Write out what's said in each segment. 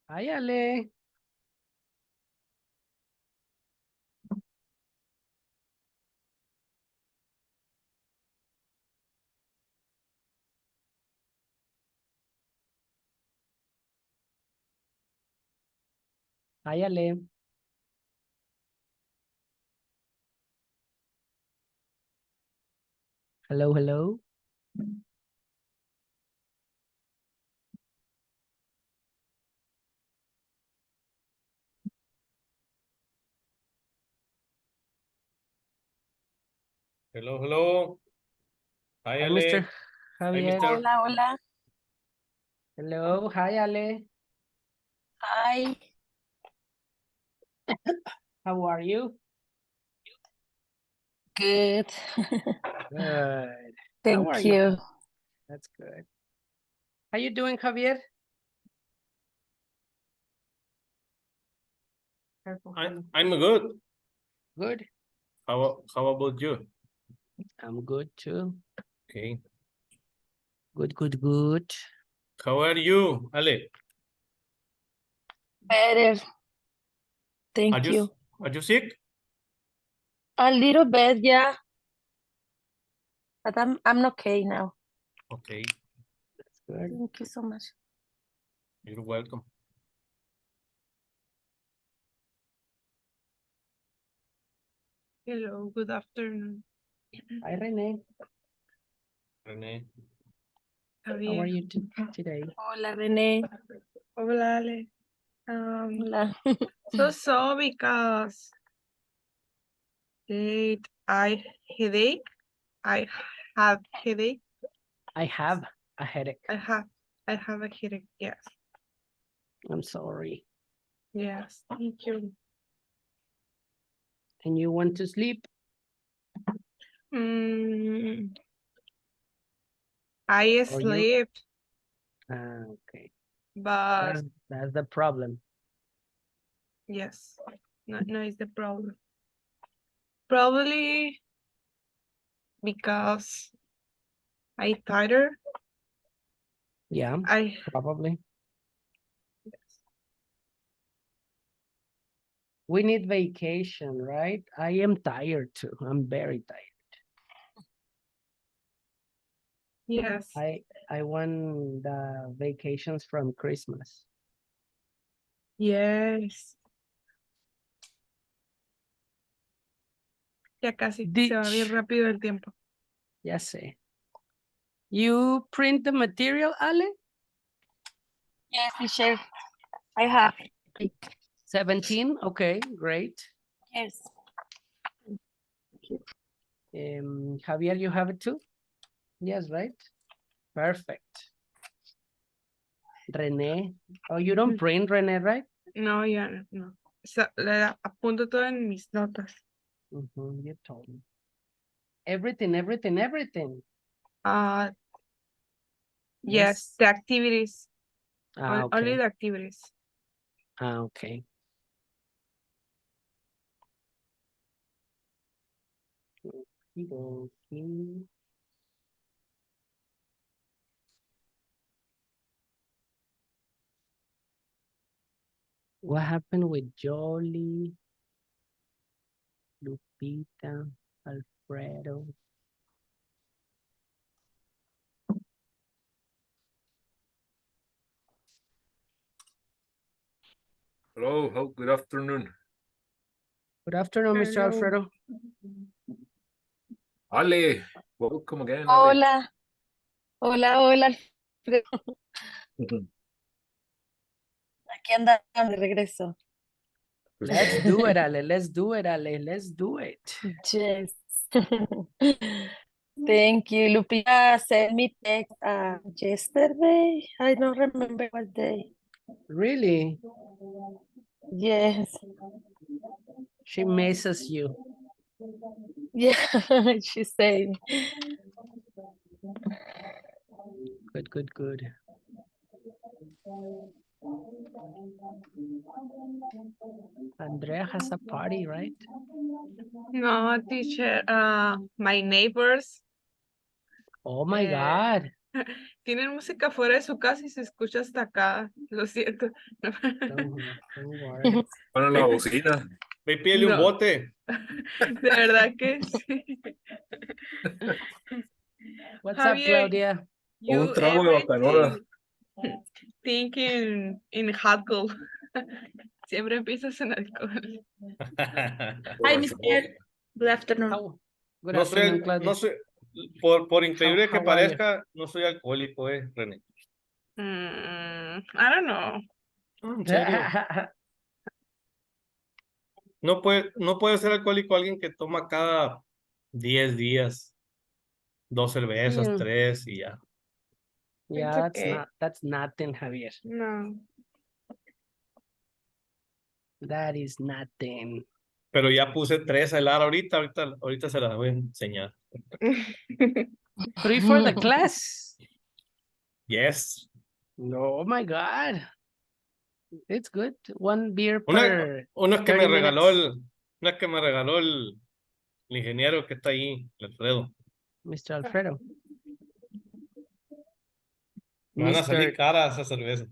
Hi, Ale. Hi, Ale. Hello, hello. Hello, hello. Hi, Hi, Ale. Mr. Hi, Javier. Mr. Hola, hola. Hello. Hi, Ale. Hi. How are you? Good. Good. How Thank are you? you. That's good. How you doing, Javier? I'm good. Good. How about you? I'm good too. Okay. Good, good, good. How are you, Ale? Better. Thank Are you. you sick? A little bit, yeah. But I'm okay now. Okay. That's good. Thank you so much. You're welcome. Hello, good afternoon. Hi, Rene. Rene. How are Javier. you today? Hola, René. Hola, Ale. Hola. So because I headache. I have headache. I have a headache. I have a headache. Yes. I'm sorry. Yes. Thank you. And you want to sleep? I Or you? sleep, Okay. but That's the problem. yes, no is the problem. Probably because I tired. Yeah, I probably. We need vacation, right? I am tired too. I'm very tired. yes. I want the vacations from Christmas. Yes. Ya casi se va bien rápido el tiempo. Ya sé. You print the material, Ale? Yes, teacher. I have. 17, okay, great. Yes. Javier, you have it too? Yes, right? Perfect. Rene. Oh, you don't print, Rene, right? No, ya no. Le apunto todo en mis notas. You told me. Everything. Yes, the activities. Ah, okay. Only the activities. Ah, okay. Okay. What happened with Jolie, Lupita, Alfredo? Hello, good afternoon. Good afternoon, Mr. Hello. Alfredo. Ale, welcome again, Ale. Hola. Hola, hola. Aquí andamos de regreso. Let's do it, Ale. Let's do it, Ale. Let's do it. Yes. Thank you. Lupita sent me text yesterday. I don't remember what day. Really? Yes. She misses you. Yeah, she said. Good. Andrea has a party, right? No, teacher. My neighbors Oh my Eh, God. Tienen música fuera de su casa y se escucha hasta acá. Lo siento. Don't worry. Bueno, la bocina. Ve, pídele un No. bote. De verdad que sí. What's up, Javier, Claudia? O un you trago de Bacanora. think in alcohol. Siempre empiezas en alcohol. Hi, Mr. Good afternoon. How? Good No afternoon, soy, Claudia. no soy, por increíble que how are you? parezca, no soy alcohólico, René. I don't know. En serio. No puede ser alcohólico alguien que toma cada 10 días, 2 cervezas, Yeah. 3 y ya. Yeah, okay. that's nothing, Javier. No. That is nothing. Pero ya puse 3 a helar ahorita se las voy a enseñar. 3 for the class. Yes. Oh my God. It's good. 1 beer Una per es que 30 me regaló minutes. una es que me regaló el ingeniero que está ahí, Alfredo. Mr. Alfredo. Me van a salir Mr. caras esas cervezas.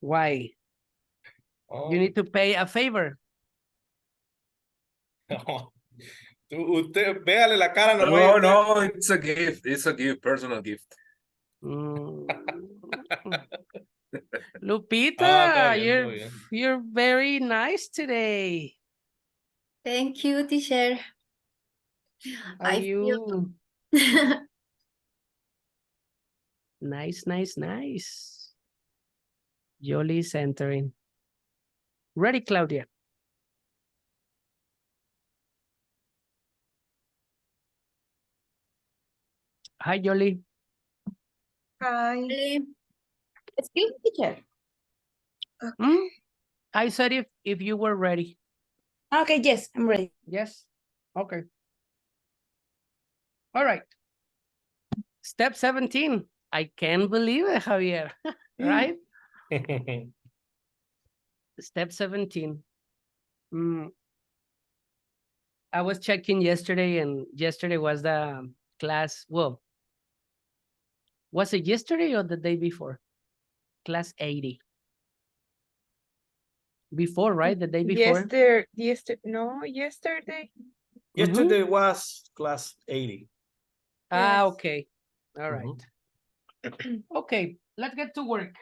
Why? Oh, You need to pay a favor. no. Usted, véale la cara nomás. No, usted. no, it's a gift. It's a gift, personal gift. Mm. Ah, Lupita, todo bien. you're very nice today. Thank you, teacher. Are I you feel nice? Jolie's entering. Ready, Claudia? Hi, Jolie. Hi. really- Excuse me, teacher. Hmm? I said if you were ready. Okay, yes, I'm ready. Yes. Okay. All right. Step 17. I can't believe it, Javier. Right? Step 17. I was checking yesterday, and yesterday was the class. Well, was it yesterday or the day before? Class 80. Before, right? The day before? Yesterday. Yesterday was class 80. Ah, Yes. okay. All right. Okay, let's get to work.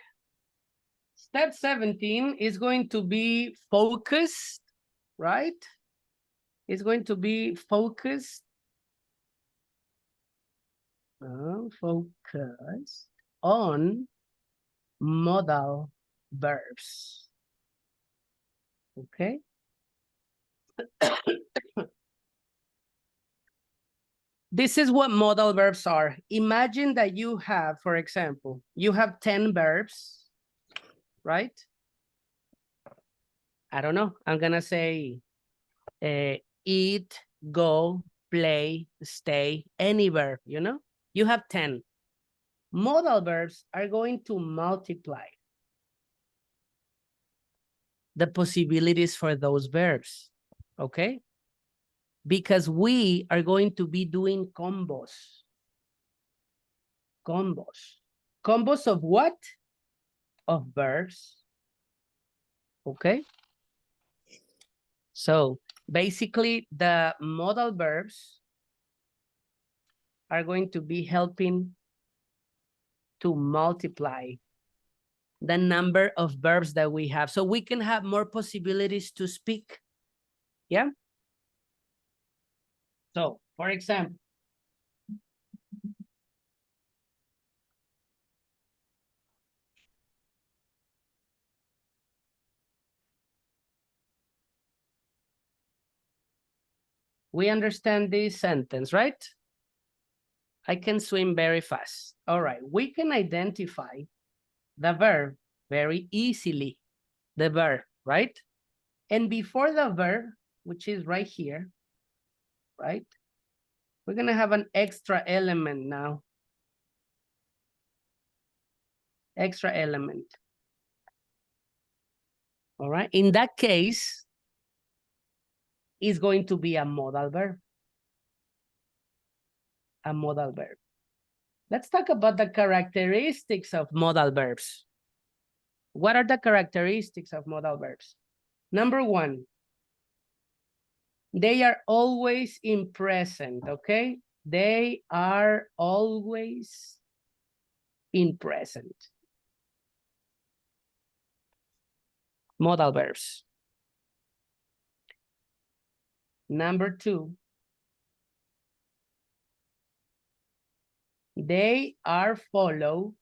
Step 17 is going to be focused, right? It's going to be focused. Focus on modal verbs. Okay. This is what modal verbs are. Imagine that you have, for example, you have 10 verbs, right? I don't know. I'm going to say eat, go, play, stay, any verb, you know? You have 10. Modal verbs are going to multiply the possibilities for those verbs, okay? Because we are going to be doing combos. Combos of what? Of verbs, okay? So basically the modal verbs are going to be helping to multiply the number of verbs that we have, so we can have more possibilities to speak. Yeah. So, for example, we understand this sentence, right? I can swim very fast. All right, we can identify the verb very easily, the verb, right? And before the verb, which is right here, right? We're gonna have an extra element now. Extra element. All right, in that case, it's going to be a modal verb. a modal verb. Let's talk about the characteristics of modal verbs. What are the characteristics of modal verbs? Number one, they are always in present, okay? They are always in present. Modal verbs. Number two, they are followed,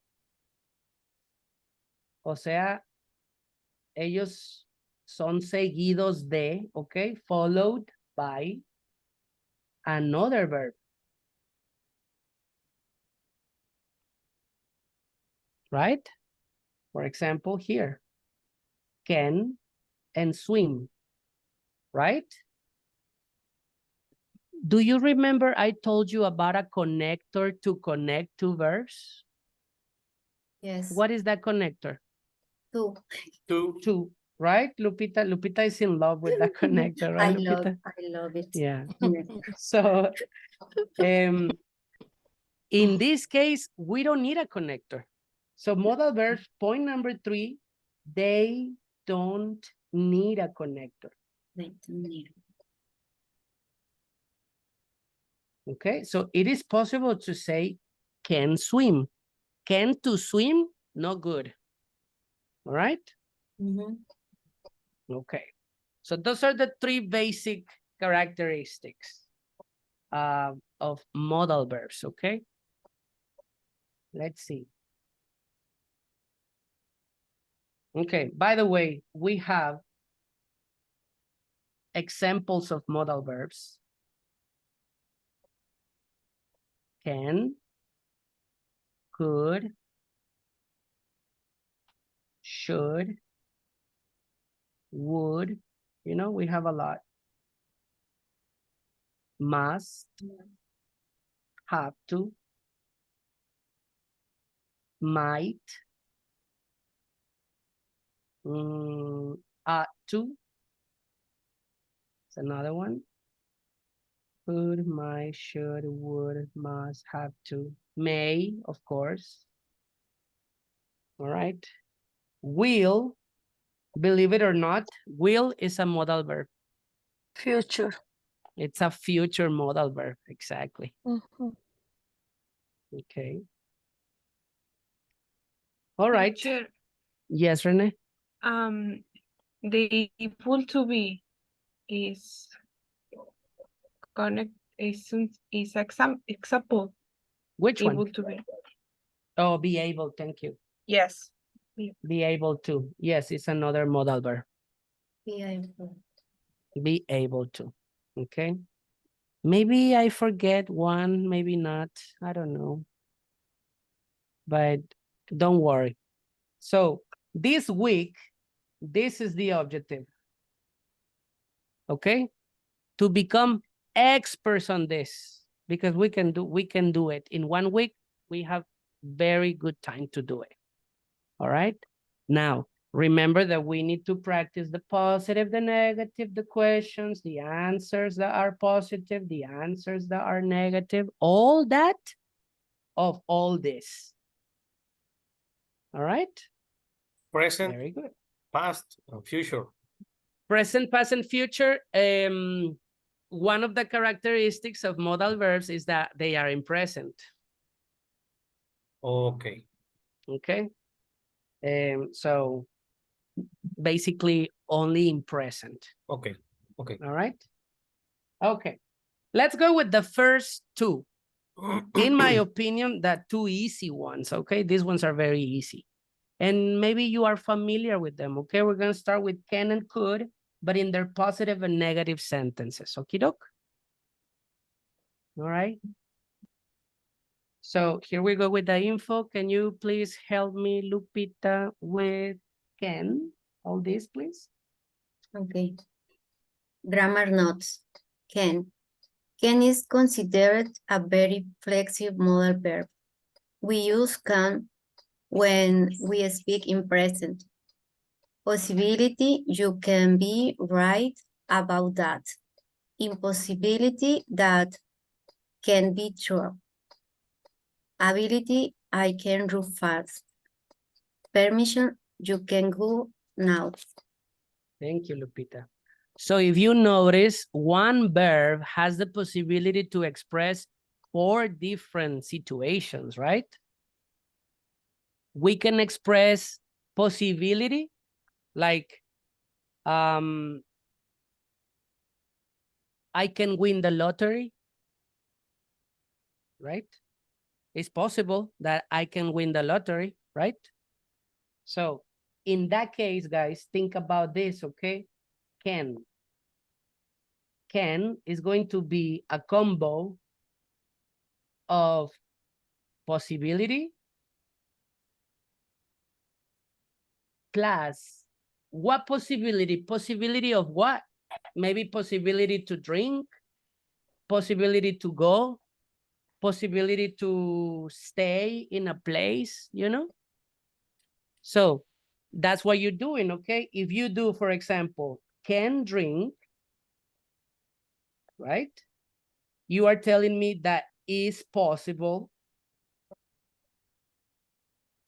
o sea, ellos son seguidos de, okay, followed by another verb. Right? For example, here, can and swim, right? Do you remember I told you about a connector to connect two verbs? Yes. What is that connector? Two. Two, right? Lupita is in love with that connector, right, Lupita? I love it. Yeah. So, in this case, we don't need a connector. So modal verbs, point number 3, they don't need a connector. They don't need. Okay, so it is possible to say can swim. Can to swim, no good. All right? Mhm. Okay. So those are the 3 basic characteristics of modal verbs, okay? Let's see. Okay, by the way, we have examples of modal verbs. Can, could, should, would, you know, we have a lot. Must, have to, might, ought to. It's another one. Could, might, should, would, must, have to, may, of course. All right. Will, believe it or not, will is a modal verb. Future. It's a future modal verb, exactly. Mhm. Okay. All right. Teacher, Yes, Rene? the able to be is connect is example. Which Able one? to be. Oh, be able, thank you. Yes. Be able to. Yes, it's another modal verb. Be able. Be able to. Okay. Maybe I forget one, maybe not. I don't know. But don't worry. So this week, this is the objective. Okay? To become experts on this, because we can do it. In 1 week, we have very good time to do it. All right? Now, remember that we need to practice the positive, the negative, the questions, the answers that are positive, the answers that are negative, all that of all this. All right? Present, Very good. past, and future. Present, past, and future. One of the characteristics of modal verbs is that they are in present. Okay. Okay? So basically only in present. Okay. Okay. All right? Okay. Let's go with the first 2. In my opinion, the 2 easy ones, okay? These ones are very easy. And maybe you are familiar with them, okay? We're going to start with can and could, but in their positive and negative sentences, okie doke? All right? So here we go with the info. Can you please help me, Lupita, with can? All this, please. Okay. Grammar notes. Can. Can is considered a very flexible modal verb. We use can when we speak in present. Possibility, you can be right about that. Impossibility, that can be true. Ability, I can run fast. Permission, you can go now. Thank you, Lupita. So if you notice, one verb has the possibility to express 4 different situations, right? We can express possibility, like, I can win the lottery, right? It's possible that I can win the lottery, right? So in that case, guys, think about this, okay? Can is going to be a combo of possibility plus what possibility? Possibility of what? Maybe possibility to drink, possibility to go, possibility to stay in a place, you know? So that's what you're doing, okay? If you do, for example, can drink, right? You are telling me that is possible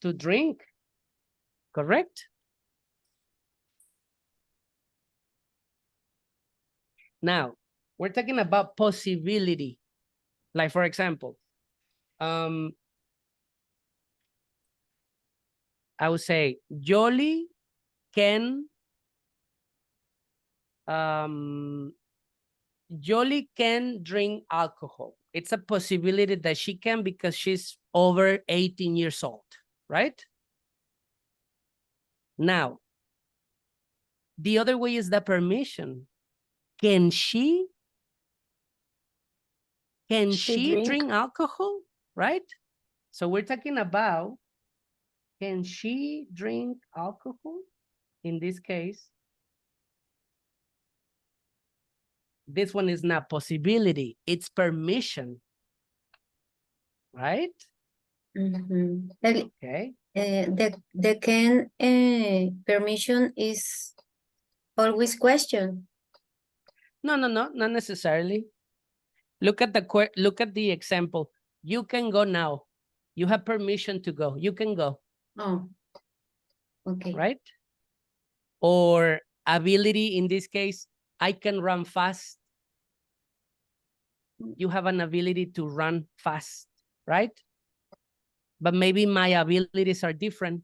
to drink, correct? Now, we're talking about possibility. Like, for example, I would say, Jolly can drink alcohol. It's a possibility that she can because she's over 18 years old, right? Now, the other way is the permission. Can she drink alcohol, right? So we're talking about, can she drink alcohol? In this case, this one is not possibility, it's permission, right? Mhm. Okay. The can permission is always question. No, not necessarily. Look at the example. You can go now. You have permission to go. You can go. Oh, okay. Right? Or ability, in this case, I can run fast. You have an ability to run fast, right? But maybe my abilities are different.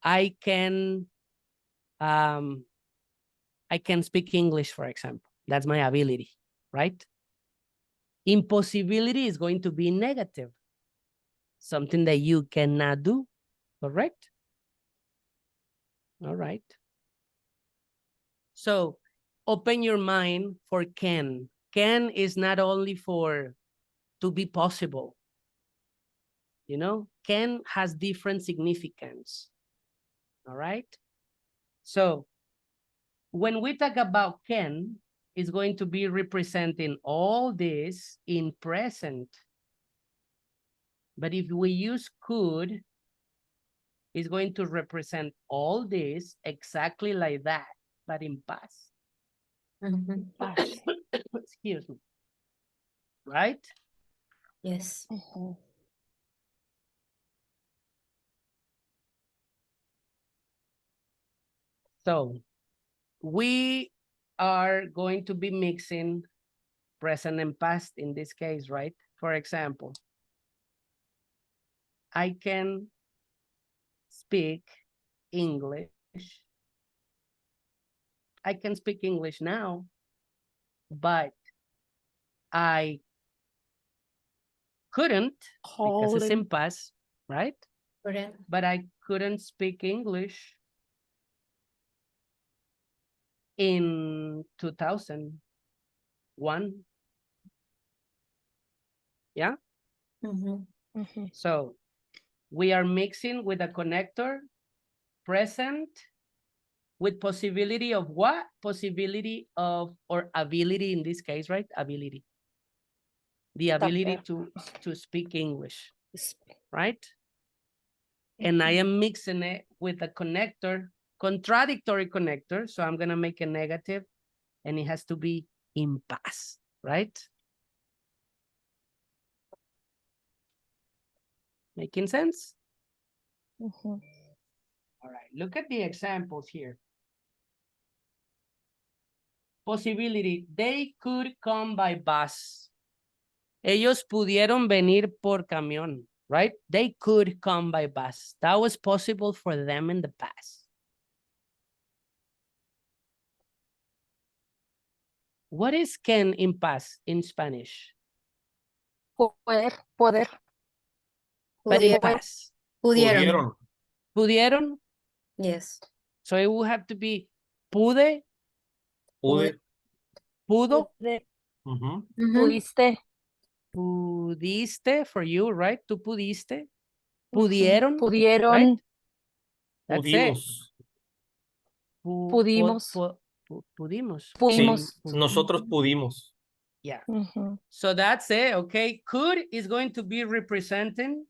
I can speak English, for example. That's my ability, right? Impossibility is going to be negative. Something that you cannot do, correct? All right. So open your mind for can. Can is not only for to be possible. You know, can has different significance. All right. So when we talk about can, it's going to be representing all this in present. But if we use could, it's going to represent all this exactly like that, but in past. Mhm. Excuse me. Right? Yes. So we are going to be mixing present and past in this case, right? For example, I can speak English. I can speak English now, but I couldn't because it's in past, right? Correct. But I couldn't speak English in 2001. Yeah? Mhm. So we are mixing with a connector, present, with possibility of what? Possibility of, or ability in this case, right? Ability. The ability to speak English, right? And I am mixing it with a connector, contradictory connector. So I'm going to make a negative and it has to be in past, right? Making sense? Ujú. All right, look at the examples here. Possibility, they could come by bus. Ellos pudieron venir por camión, right? They could come by bus. That was possible for them in the past. What is can in past in Spanish? Poder, poder. But in Pudieron. past. Pudieron. Pudieron? Yes. So it would have to be pude, Pude. pudo, Ujú. Mhm. Pudiste. pudiste for you, right? Tú pudiste. Ujú. Pudieron, Pudieron. right? That's it. Pudimos. Pudimos. Pudimos. Sí, Pudimos. nosotros pudimos. Yeah. Ujú. So that's it, okay? Could is going to be representing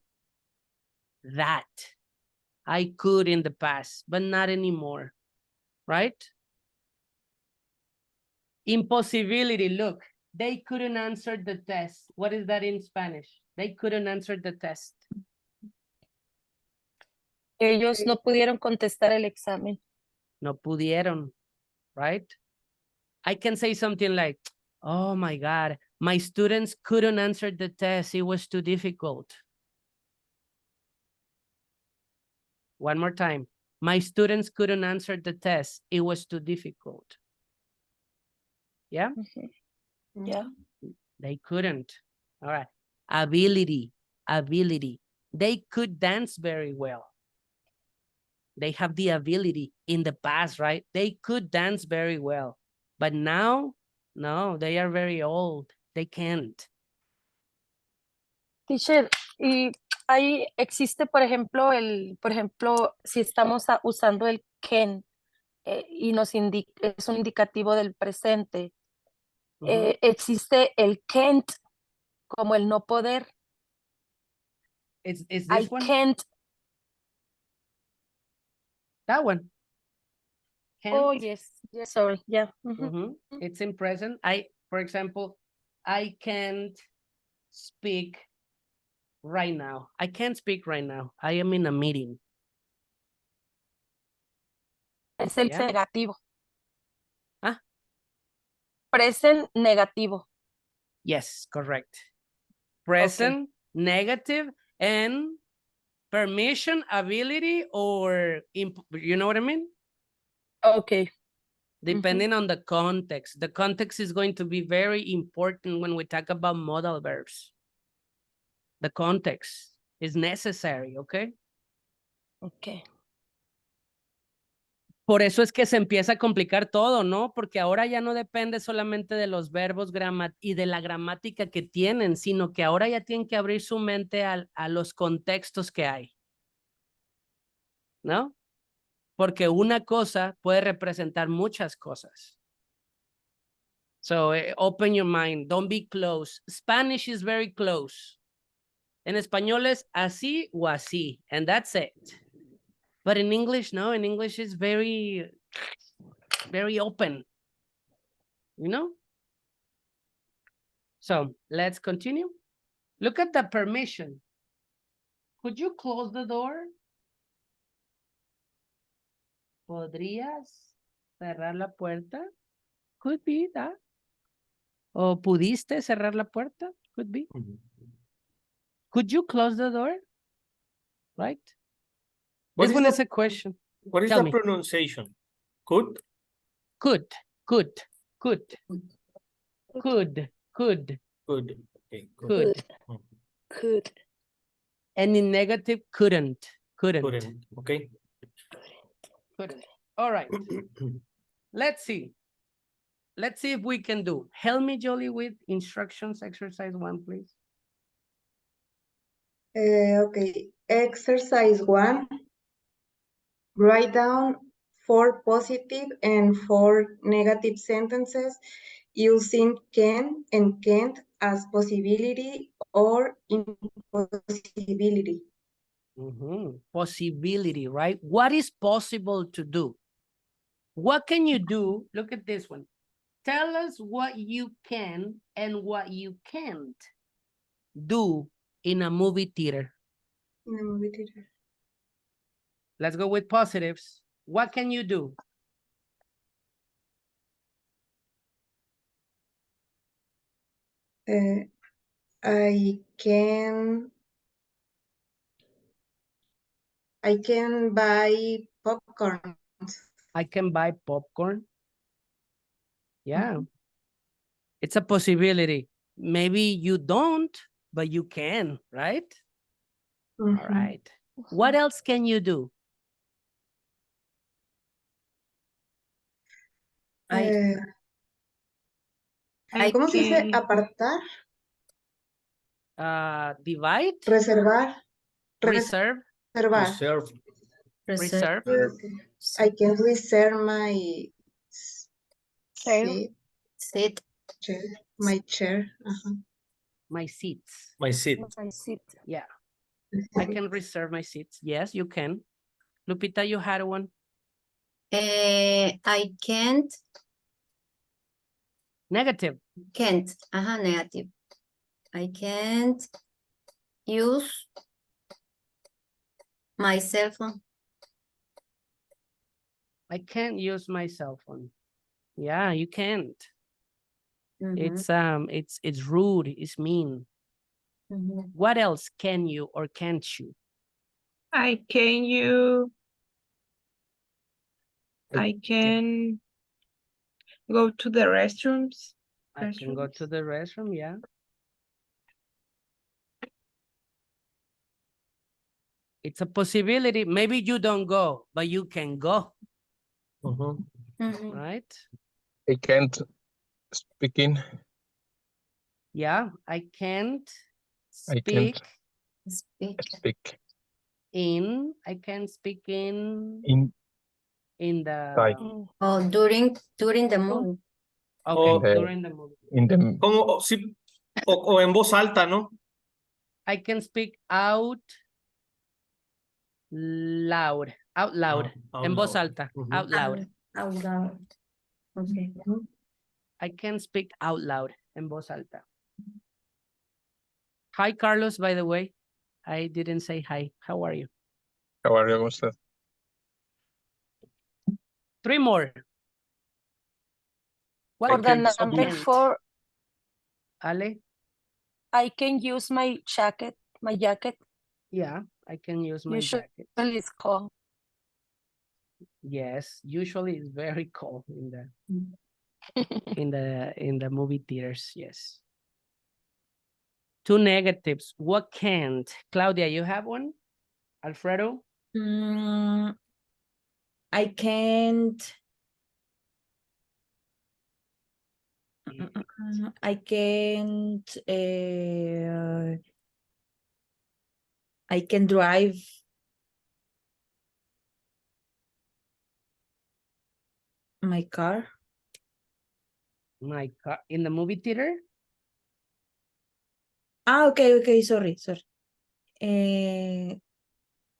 that. I could in the past, but not anymore, right? Impossibility, look, they couldn't answer the test. What is that in Spanish? They couldn't answer the test. Ellos no pudieron contestar el examen. No pudieron, right? I can say something like, oh my God, my students couldn't answer the test. It was too difficult. One more time. My students couldn't answer the test. It was too difficult. Yeah? Ujú. Ya. They couldn't. All right. Ability. They could dance very well. They have the ability in the past, right? They could dance very well. But now, no, they are very old. They can't. Teacher, y ahí existe, por ejemplo, si estamos usando el can y es un indicativo del presente, existe el can't como el no poder. Is I this one? can't. That one. Oh, Can't. yes. Yes, sorry. Yeah. Ujú. Mhm. It's in present. For example, I can't speak right now. I can't speak right now. I am in a meeting. Es el Yeah. negativo. Ah. Present negativo. Yes, correct. Present, negative, and permission, ability, or you know what I mean? Okay. Depending on the context. The context is going to be very important when we talk about modal verbs. The context is necessary, okay? Okay. Por eso es que se empieza a complicar todo, ¿no? Porque ahora ya no depende solamente de los verbos y de la gramática que tienen, sino que ahora ya tienen que abrir su mente a los contextos que hay, ¿no? Porque una cosa puede representar muchas cosas. So open your mind, don't be close. Spanish is very close. En español es así o así, and that's it. But in English, no, in English is very open, you know? So let's continue. Look at the permission. Could you close the door? ¿Podrías cerrar la puerta? Could be that. ¿O pudiste cerrar la puerta? Could be. Ujú. Could you close the door? Right? What This is one the- is a question. What is Tell the me. pronunciation? Could? Could. Could. Okay, Good. could. Could. And in negative, couldn't. Couldn't. Okay. Couldn't. All right. Let's see. Let's see if we can do. Help me, Jolie, with instructions, exercise 1, please. Okay, exercise 1. Write down 4 positive and 4 negative sentences using can and can't as possibility or impossibility. Possibility, right? What is possible to do? What can you do? Look at this one. Tell us what you can and what you can't do in a movie theater. In the movie theater. Let's go with positives. What can you do? I can buy popcorn. I can buy popcorn. Yeah. It's a possibility. Maybe you don't, but you can, right? All right. What else can you do? I ¿Cómo se dice can- apartar? Divide, Reservar. reserve, Reservar. Reserve. reserve. Okay. I can reserve my Chair. sit. chair. My chair. Ajá. My seats. My seat. I sit. Yeah. I can reserve my seats. Yes, you can. Lupita, you had one. I can't. Negative. Negative. I can't use my cell phone. I can't use my cell phone. Yeah, you can't. Mhm, It's rude, it's mean. mhm. What else can you or can't you? I can go to the restrooms. I can go to the restroom, yeah. It's a possibility. Maybe you don't go, but you can go, Mhm. Mhm. right? I can't speak in. Yeah, I can't I speak can't Speak. speak I can speak in inside. the Oh, during the movie. okay, O- during the movie. In the Como sí, o en voz alta, ¿no? I can speak out loud, out loud, Out en voz loud. alta, Mhm. out loud. Out loud. Okay. I can speak out loud, en voz alta. Hi, Carlos, by the way. I didn't say hi. How are you? How are you, Gustav? 3 more. What For the can number can't? 4, Ale? I can use my jacket. Yeah, I can use my Usually jacket. it's cold. Yes, usually it's very cold in the movie theaters. Yes. 2 negatives. What can't? Claudia, you have one? Alfredo? I can't. I can't. I can drive. My car. My car in the movie theater? Okay. Sorry.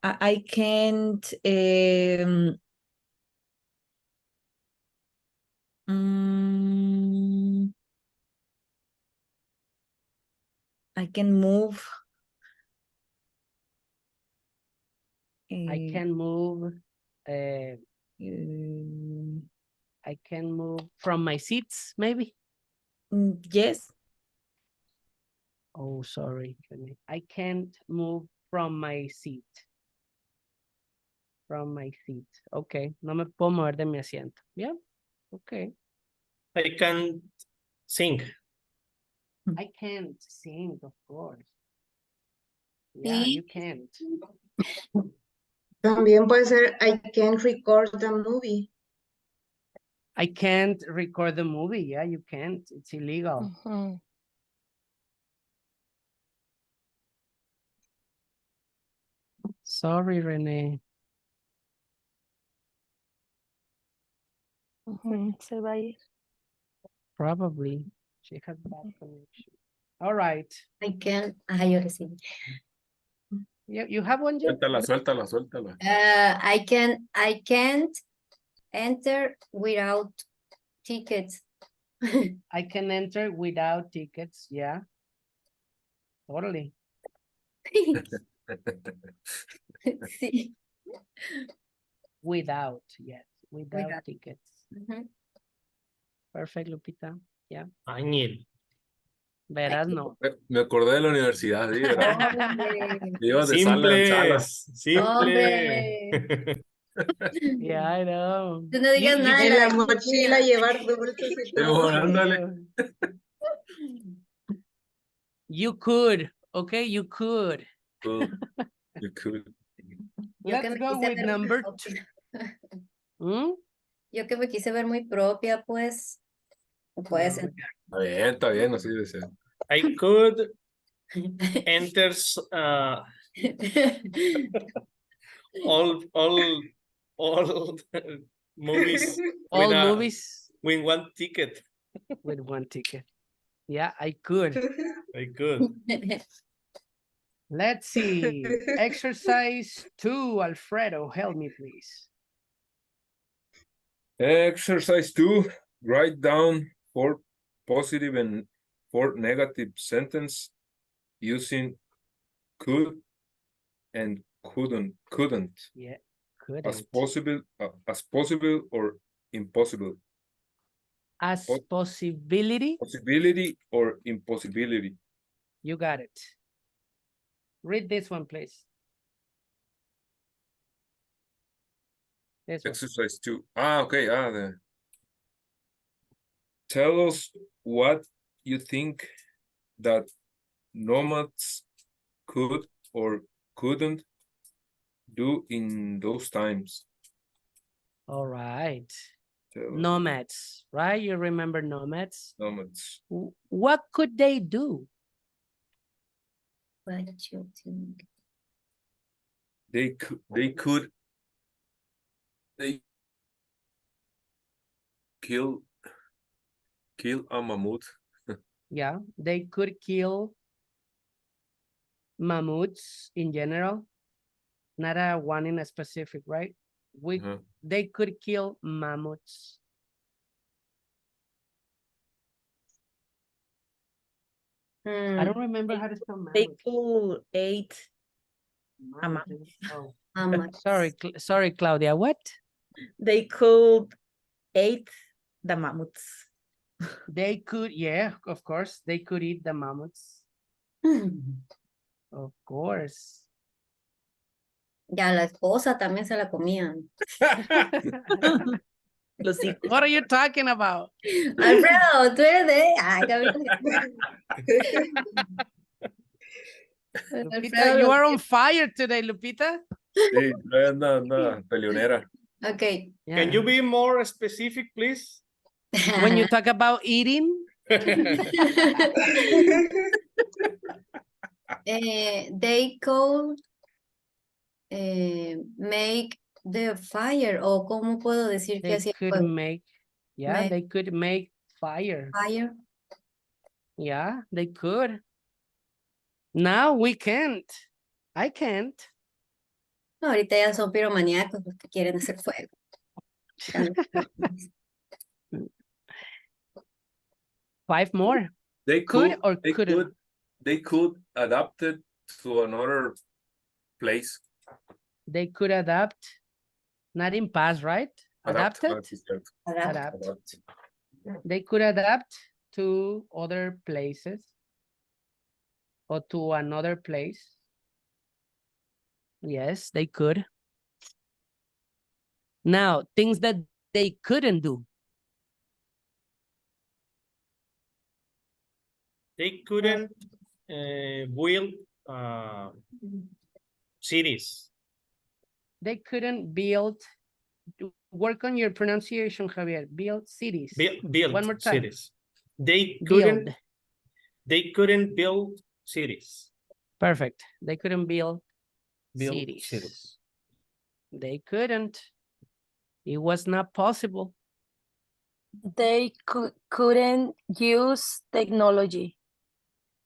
I can't. I can move. I can move. I can move from my seats, maybe. Yes. Oh, sorry. I can't move from my seat. From my seat. Okay. No me puedo mover de mi asiento. Yeah. Okay. I can sing. I can't sing, of course. Yeah, you can't. También puede ser I can record the movie. I can't record the movie. Yeah, you can't. It's illegal. Mhm. Sorry, Renee. Se va a ir. Probably. She has bad connection. All right. I can. Yo que sí. You have one yet? Suéltala. I can't enter without tickets. I can enter without tickets. Yeah. Totally. Sí. Without, yes, without Without. tickets. Ujú. Perfect, Lupita. Yeah. Ángel. Verás, no. Me acordé de la universidad, sí, ¿verdad? Hombre, Ibas de sala en sala. Simple. Yeah, I know. tú no digas nada de En la la mochila disciplina. llevar dulces y todo. Ándale. You could, okay, you could. Cool. You could. Yo que Let's me go quise with ver muy number propia. 2. ¿Mm? Yo que me quise ver muy propia, pues, no puede ser. Está bien, así de ser. I could enter all movies All movies with one ticket. with one ticket. Yeah, I could. I could. Let's see. Exercise 2, Alfredo, help me, please. Exercise 2. Write down 4 positive and 4 negative sentence using could and couldn't Yeah, as couldn't. possible or impossible. As possibility, Possibility or impossibility. you got it. Read this one, please. This one. Exercise 2. Okay. Tell us what you think that nomads could or couldn't do in those times. All right. Tell us. Nomads, right? You remember nomads? Nomads. What could they do? What you think? They kill a mammoth. Yeah, they could kill mammoths in general, not a one in a specific, right? They could kill mammoths. I don't remember how to spell They mammoth. could eat a mammoth. Oh, Mammoth. sorry, Claudia. What? They could eat the mammoths. They could, yeah, of course, they could eat the mammoths. Of course. Ya la esposa también se la comían. Los hijos. What are you talking about? Alfredo, tú eres de... Ay, Lupita, you are on fire today, Lupita. Sí, anda peleonera. Okay. Yeah. Can you be more specific, please? When you talk about eating, they could make the fire, o cómo puedo decir que they hacía could fuego? make, yeah, Make they could make fire. fire. Yeah, they could. Now we can't. I can't. No, ahorita ya son piromaníacos los que quieren hacer fuego. Five more. They Could or couldn't? They could adapt it to another place. They could adapt. Not in past, right? Adapted? Adapt. Adapt. They could adapt to other places or to another place. Yes, they could. Now, things that they couldn't do. They couldn't build cities. They couldn't build, work on your pronunciation, Javier. Build cities. Build One more time. cities. They Build. couldn't build cities. Perfect. They couldn't build Cities. cities. They couldn't. It was not possible. They couldn't use technology.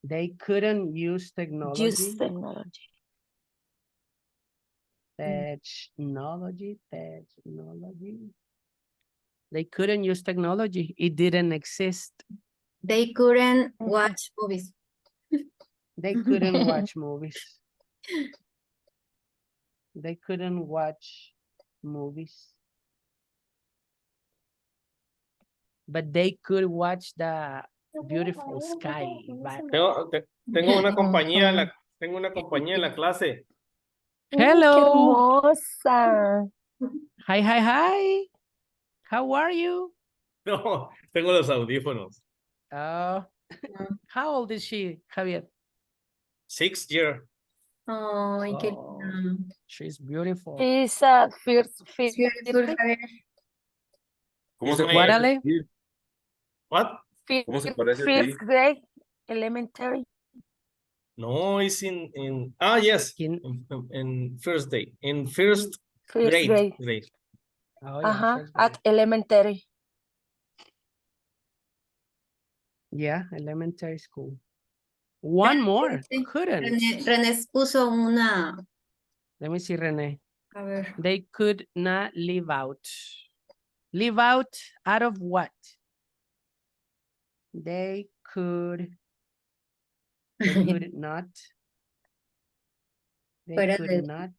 They couldn't use technology. Use technology. Technology. They couldn't use technology. It didn't exist. They couldn't watch movies. They couldn't watch movies. They couldn't watch movies. But they could watch the beautiful sky. Tengo una compañía tengo una compañía en la clase. ¡Qué Hello. hermosa! Hi, hi, hi. How are you? No, tengo los audífonos. Oh, how old is she, Javier? 6 year. Ay, qué Oh, linda. she's beautiful. Is first, It's beautiful, Javier. ¿Cómo se What, parece Ale? a ti? What? ¿Cómo se parece a ti? first grade, elementary. No, it's in yes. In- In first day. In first First grade. grade. Oh, yeah, first At grade. elementary. Yeah, elementary school. One more. Sí, Couldn't. René puso una, Let me see, Rene. a ver, They could not live out. Live out of what? They could not. They Fuera could de- not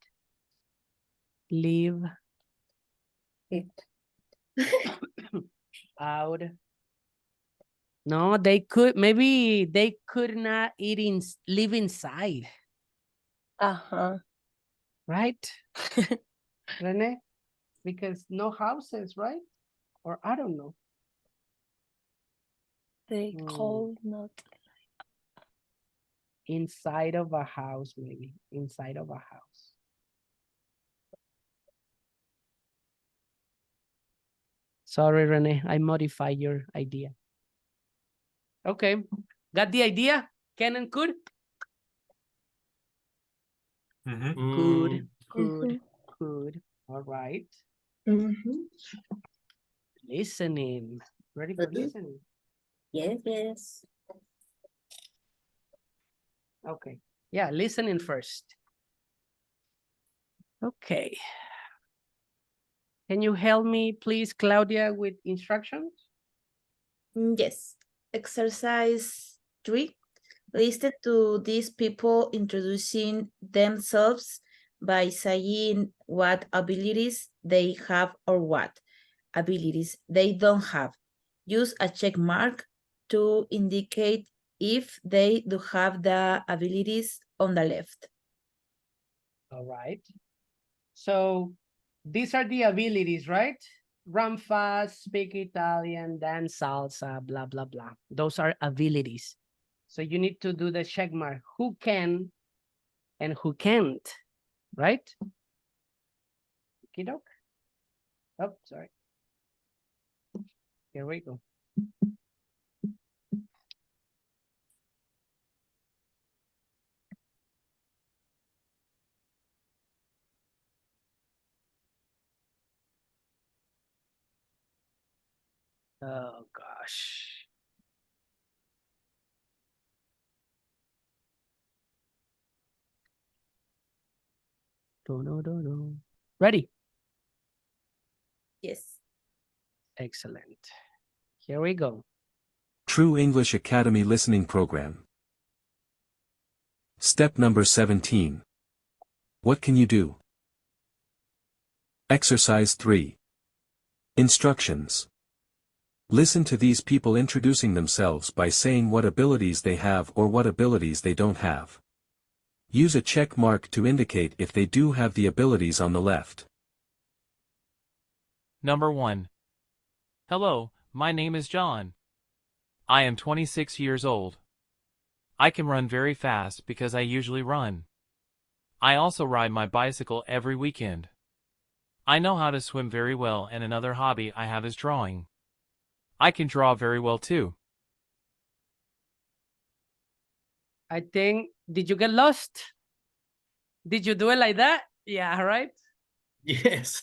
live out. No, they could, maybe they could not live inside, right? Rene? Because no houses, right? Or I don't know. They could not. Inside of a house, maybe. Inside of a house. Sorry, Rene, I modified your idea. Okay, got the idea? Can and could? Could, could. All right. Listening. Ready for listening? Yes. Okay. Yeah, listening first. Okay. Can you help me, please, Claudia, with instructions? Yes. Exercise 3. Listen to these people introducing themselves by saying what abilities they have or what abilities they don't have. Use a check mark to indicate if they do have the abilities on the left. All right. So these are the abilities, right? Run fast, speak Italian, dance salsa, blah, blah, blah. Those are abilities. So you need to do the check mark. Who can and who can't, right? Okey-doke. Oh, sorry. Here we go. Oh, gosh. No. Ready? Yes. Excellent. Here we go. True English Academy Listening Program. Step number 17. What can you do? Exercise 3. Instructions. Listen to these people introducing themselves by saying what abilities they have or what abilities they don't have. Use a check mark to indicate if they do have the abilities on the left. Number 1. Hello, my name is John. I am 26 years old. I can run very fast because I usually run. I also ride my bicycle every weekend. I know how to swim very well, and another hobby I have is drawing. I can draw very well too. I think, did you get lost? Did you do it like that? Yeah, right? Yes.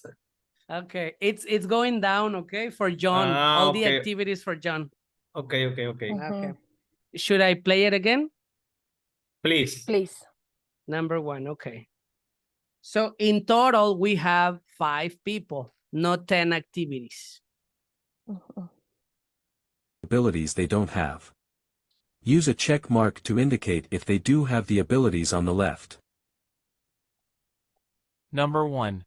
Okay, it's going down, okay, for John. All the Okay. activities for John. Okay. Okay. Should I play it again? Please. Please. Number 1, okay. So in total, we have 5 people, not 10 activities. Abilities they don't have. Use a check mark to indicate if they do have the abilities on the left. Number 1.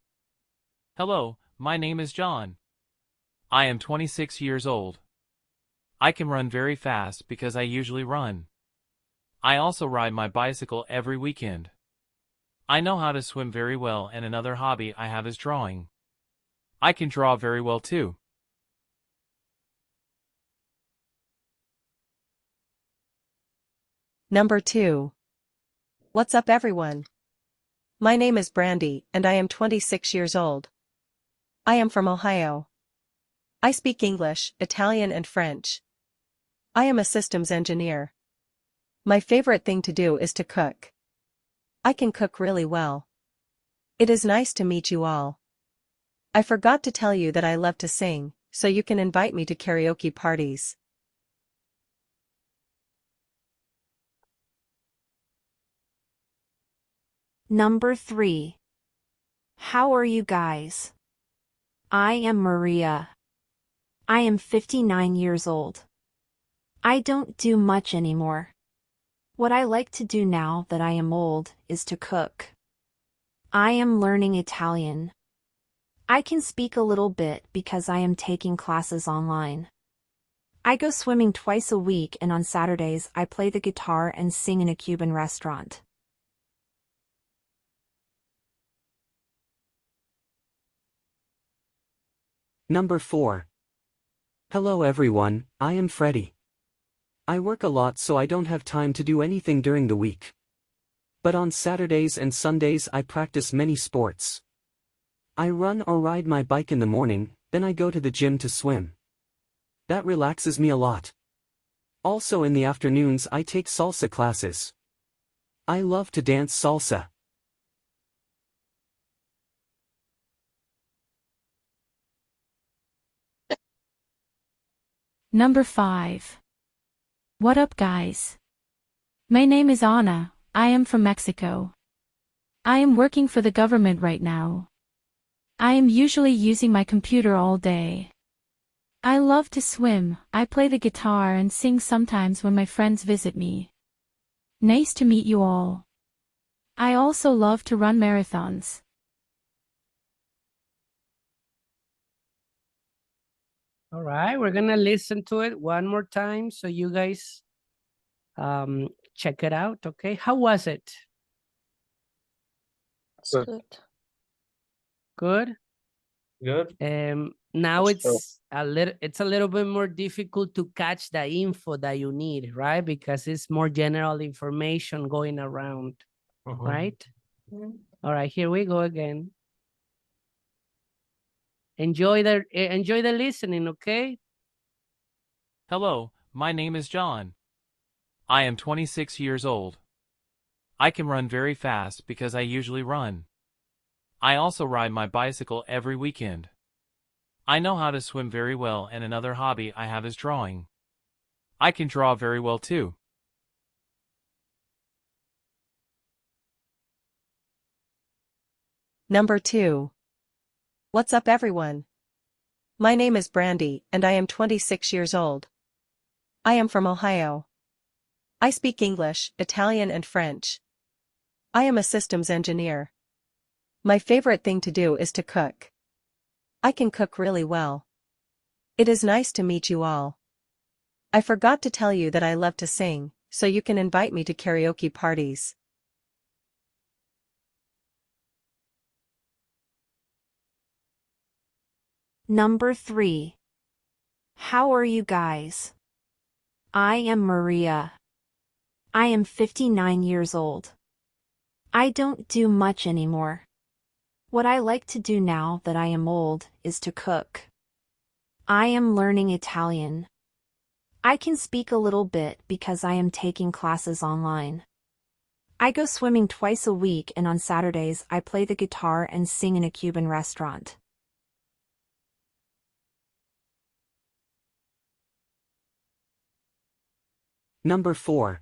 Hello, my name is John. I am 26 years old. I can run very fast because I usually run. I also ride my bicycle every weekend. I know how to swim very well, and another hobby I have is drawing. I can draw very well too. Number 2. What's up, everyone? My name is Brandy, and I am 26 years old. I am from Ohio. I speak English, Italian, and French. I am a systems engineer. My favorite thing to do is to cook. I can cook really well. It is nice to meet you all. I forgot to tell you that I love to sing, so you can invite me to karaoke parties. Number 3. How are you guys? I am Maria. I am 59 years old. I don't do much anymore. What I like to do now that I am old is to cook. I am learning Italian. I can speak a little bit because I am taking classes online. I go swimming twice a week, and on Saturdays I play the guitar and sing in a Cuban restaurant. Number 4. Hello everyone, I am Freddie. I work a lot, so I don't have time to do anything during the week. But on Saturdays and Sundays I practice many sports. I run or ride my bike in the morning, then I go to the gym to swim. That relaxes me a lot. Also in the afternoons I take salsa classes. I love to dance salsa. Number 5. What up, guys? My name is Anna. I am from Mexico. I am working for the government right now. I am usually using my computer all day. I love to swim, I play the guitar and sing sometimes when my friends visit me. Nice to meet you all. I also love to run marathons. All right, we're gonna listen to it one more time so you guys check it out, okay? How was it? Good. Good? Good. Now That's true. it's a little bit more difficult to catch the info that you need, right? Because it's more general information going around, right? All right, here we go again. Enjoy the listening, okay? Hello, my name is John. I am 26 years old. I can run very fast because I usually run. I also ride my bicycle every weekend. I know how to swim very well, and another hobby I have is drawing. I can draw very well too. Number 2. What's up, everyone? My name is Brandy, and I am 26 years old. I am from Ohio. I speak English, Italian, and French. I am a systems engineer. My favorite thing to do is to cook. I can cook really well. It is nice to meet you all. I forgot to tell you that I love to sing, so you can invite me to karaoke parties. Number 3. How are you guys? I am Maria. I am 59 years old. I don't do much anymore. What I like to do now that I am old is to cook. I am learning Italian. I can speak a little bit because I am taking classes online. I go swimming twice a week, and on Saturdays I play the guitar and sing in a Cuban restaurant. Number 4.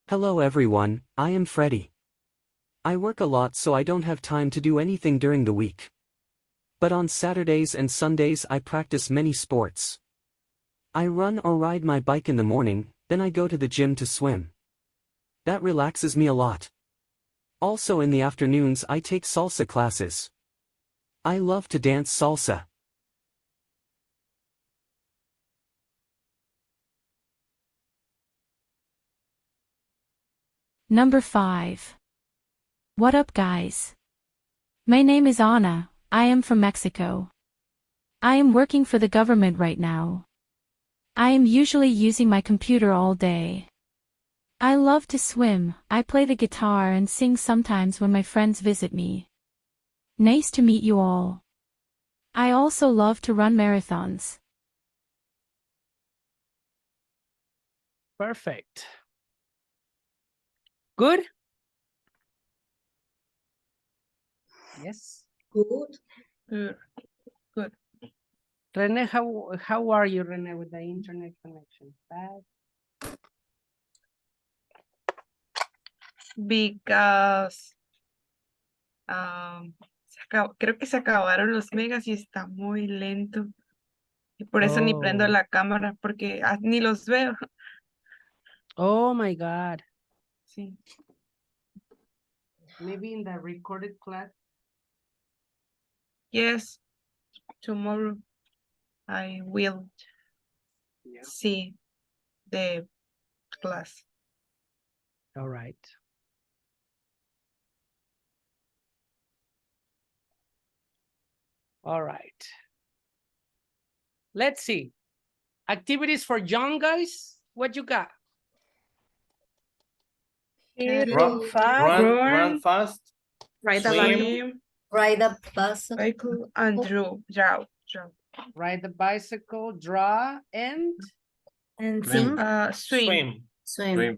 Hello everyone, I am Freddie. I work a lot, so I don't have time to do anything during the week. But on Saturdays and Sundays I practice many sports. I run or ride my bike in the morning, then I go to the gym to swim. That relaxes me a lot. Also in the afternoons I take salsa classes. I love to dance salsa. Number 5. What up, guys? My name is Anna. I am from Mexico. I am working for the government right now. I am usually using my computer all day. I love to swim, I play the guitar and sing sometimes when my friends visit me. Nice to meet you all. I also love to run marathons. Perfect. Good? Yes. Good. Good. Good. Rene, how are you, Rene, with the internet connection? Bad? Because creo que se acabaron los megas y está muy lento. Y por eso ni prendo Oh. la cámara porque ni los veo. Oh my God. Sí. Maybe in the recorded class. Yes. Tomorrow I will see the class. All right. All right. Let's see. Activities for young guys. What you got? Run fast. Ride a Swim. bike. Ride a bicycle. Cycle and draw. Ride the bicycle, draw, and Sing. Swim. Swim.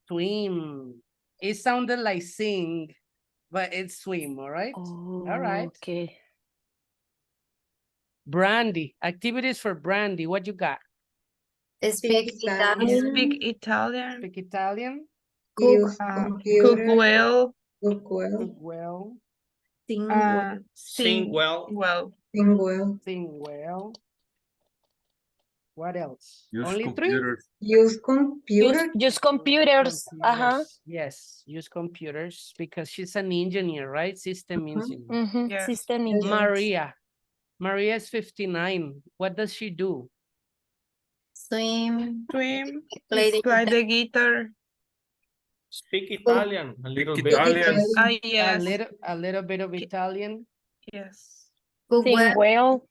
swim. It sounded like sing, but it's swim, all right? All right. Okay. Brandy, activities for Brandy. What you got? Speak Italian. Italian. Speak Italian. Speak Italian, Use Cook computer. well. Cook well. cook well, Sing well. Sing well. Sing well. sing well. What else? Use Only computers. Use computer. Use computers. three? Uh-huh. Yes, use computers because she's an engineer, right? System engineer. Yes. System Yes. engineers. Maria is 59. What does she do? Swim. Swim. Play the Play the guitar. Speak Italian. A little bit. Italian. Yes. A little bit of Italian. Yes. Cook Sing well.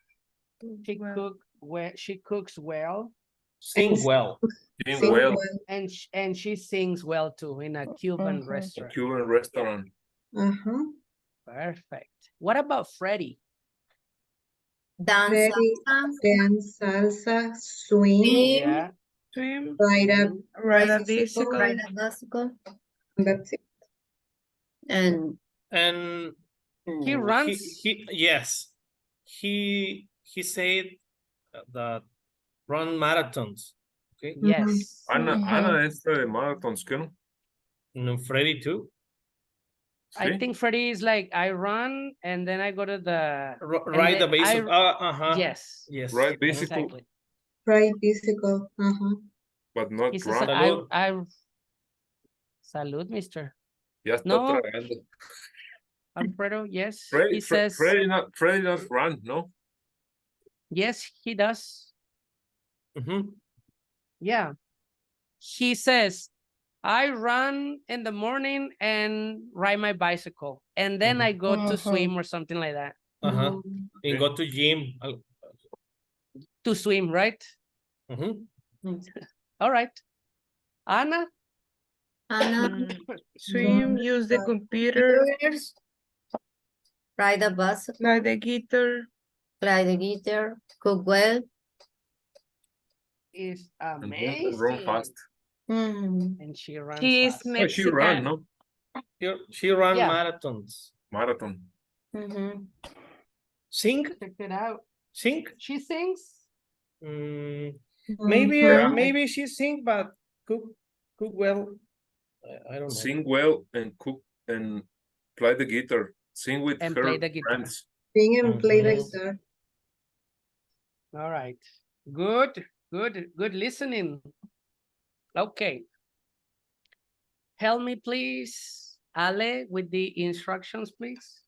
well. She cooks well, Sing well. Doing Sing well. well. and she sings well too in a Cuban Mhm. restaurant. Cuban restaurant. Uh-huh. Perfect. What about Freddie? Dance Ready. salsa. Dance, salsa, swim, Yeah. Swim. ride a Mhm. Ride a bicycle. bicycle. Ride a bicycle. that's it. And And He runs. yes. He said that run marathons. Okay. Yes. Ana es de marathons, ¿qué no? And Freddy too. I Sí. think Freddie is like I run and then I go to the Ride the bicycle. yes. Yes. Ride bicycle, Exactly. Ride bicycle. Uh-huh. but not He says run. Salud. Salud, mister. Ya está No. tragando. Alfredo, yes. Freddy, He says Freddy not run, no? yes, he does. Mhm. Yeah. He says, I run in the morning and ride my bicycle. And then I go to swim or something like that. Uh-huh. And go to gym. To swim, right? Mhm. All right. Anna? Anna. Swim. Use the computer. Computers. Ride a bicycle. Play the guitar. Play the guitar. Cook well. Is And amazing. run fast. And she runs She is fast. Oh, she ran, no? She ran Yeah. marathons. Marathon. Sing? Check it out. Sing? She sings? Maybe she sing, but cook well. I don't know. Sing well and cook and play the guitar. Sing with And her play the guitar. friends. Sing and play the Mhm. guitar. All right. Good listening. Okay. Help me, please. Ale, with the instructions, please.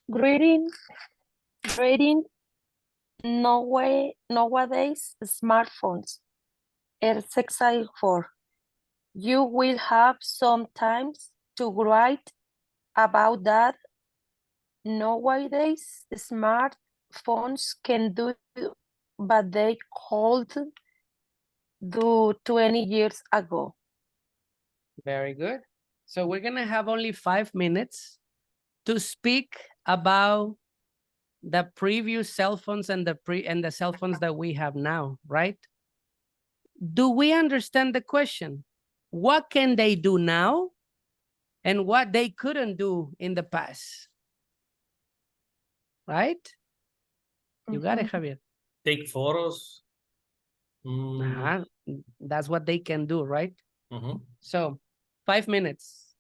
Reading nowadays smartphones are exciting for. You will have some times to write about that. Nowadays smartphones can do but they could do 20 years ago. Very good. So we're gonna have only 5 minutes to speak about the previous cell phones and the cell phones that we have now, right? Do we understand the question? What can they do now and what they couldn't do in the past? Right? You got it, Javier. Take photos. That's what they can do, right? So 5 minutes.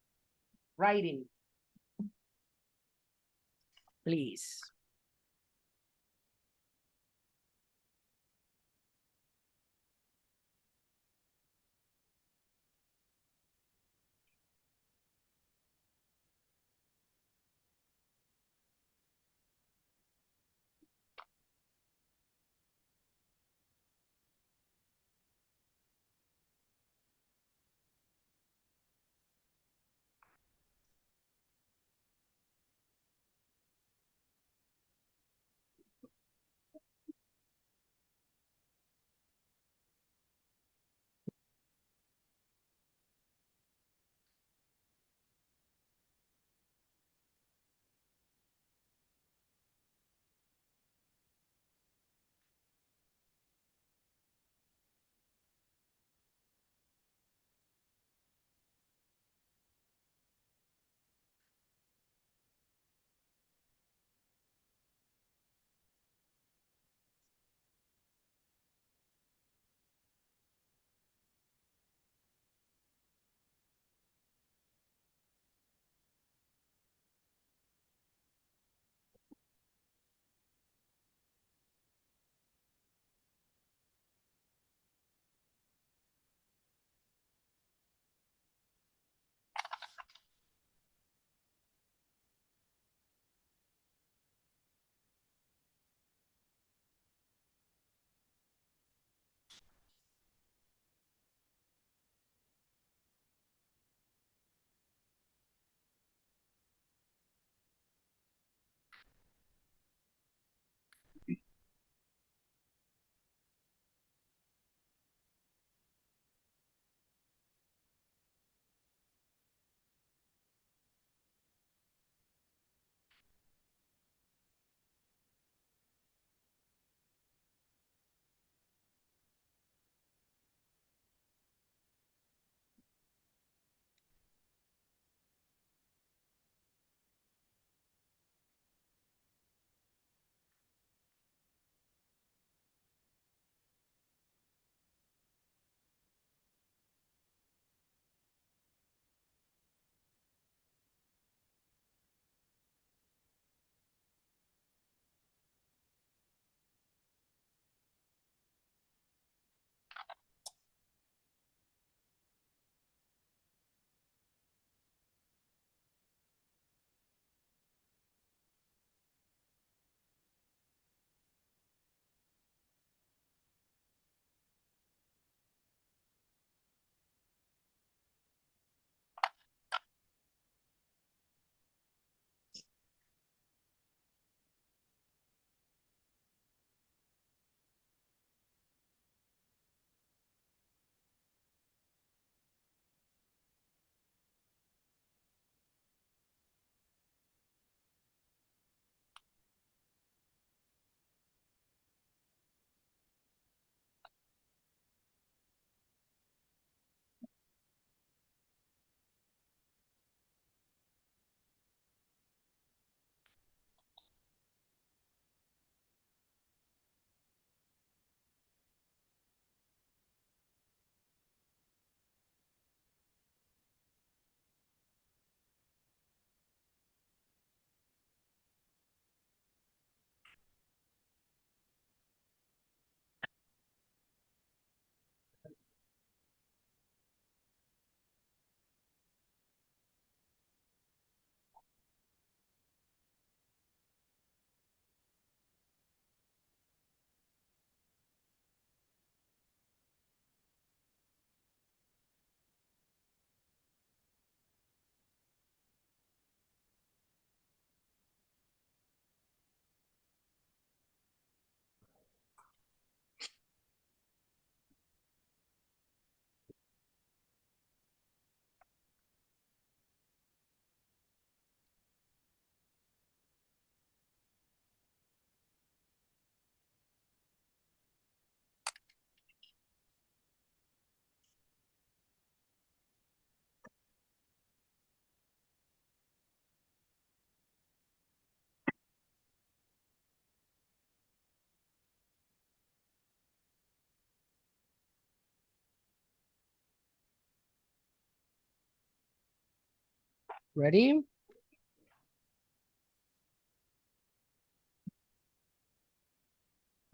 Writing. Please. Ready?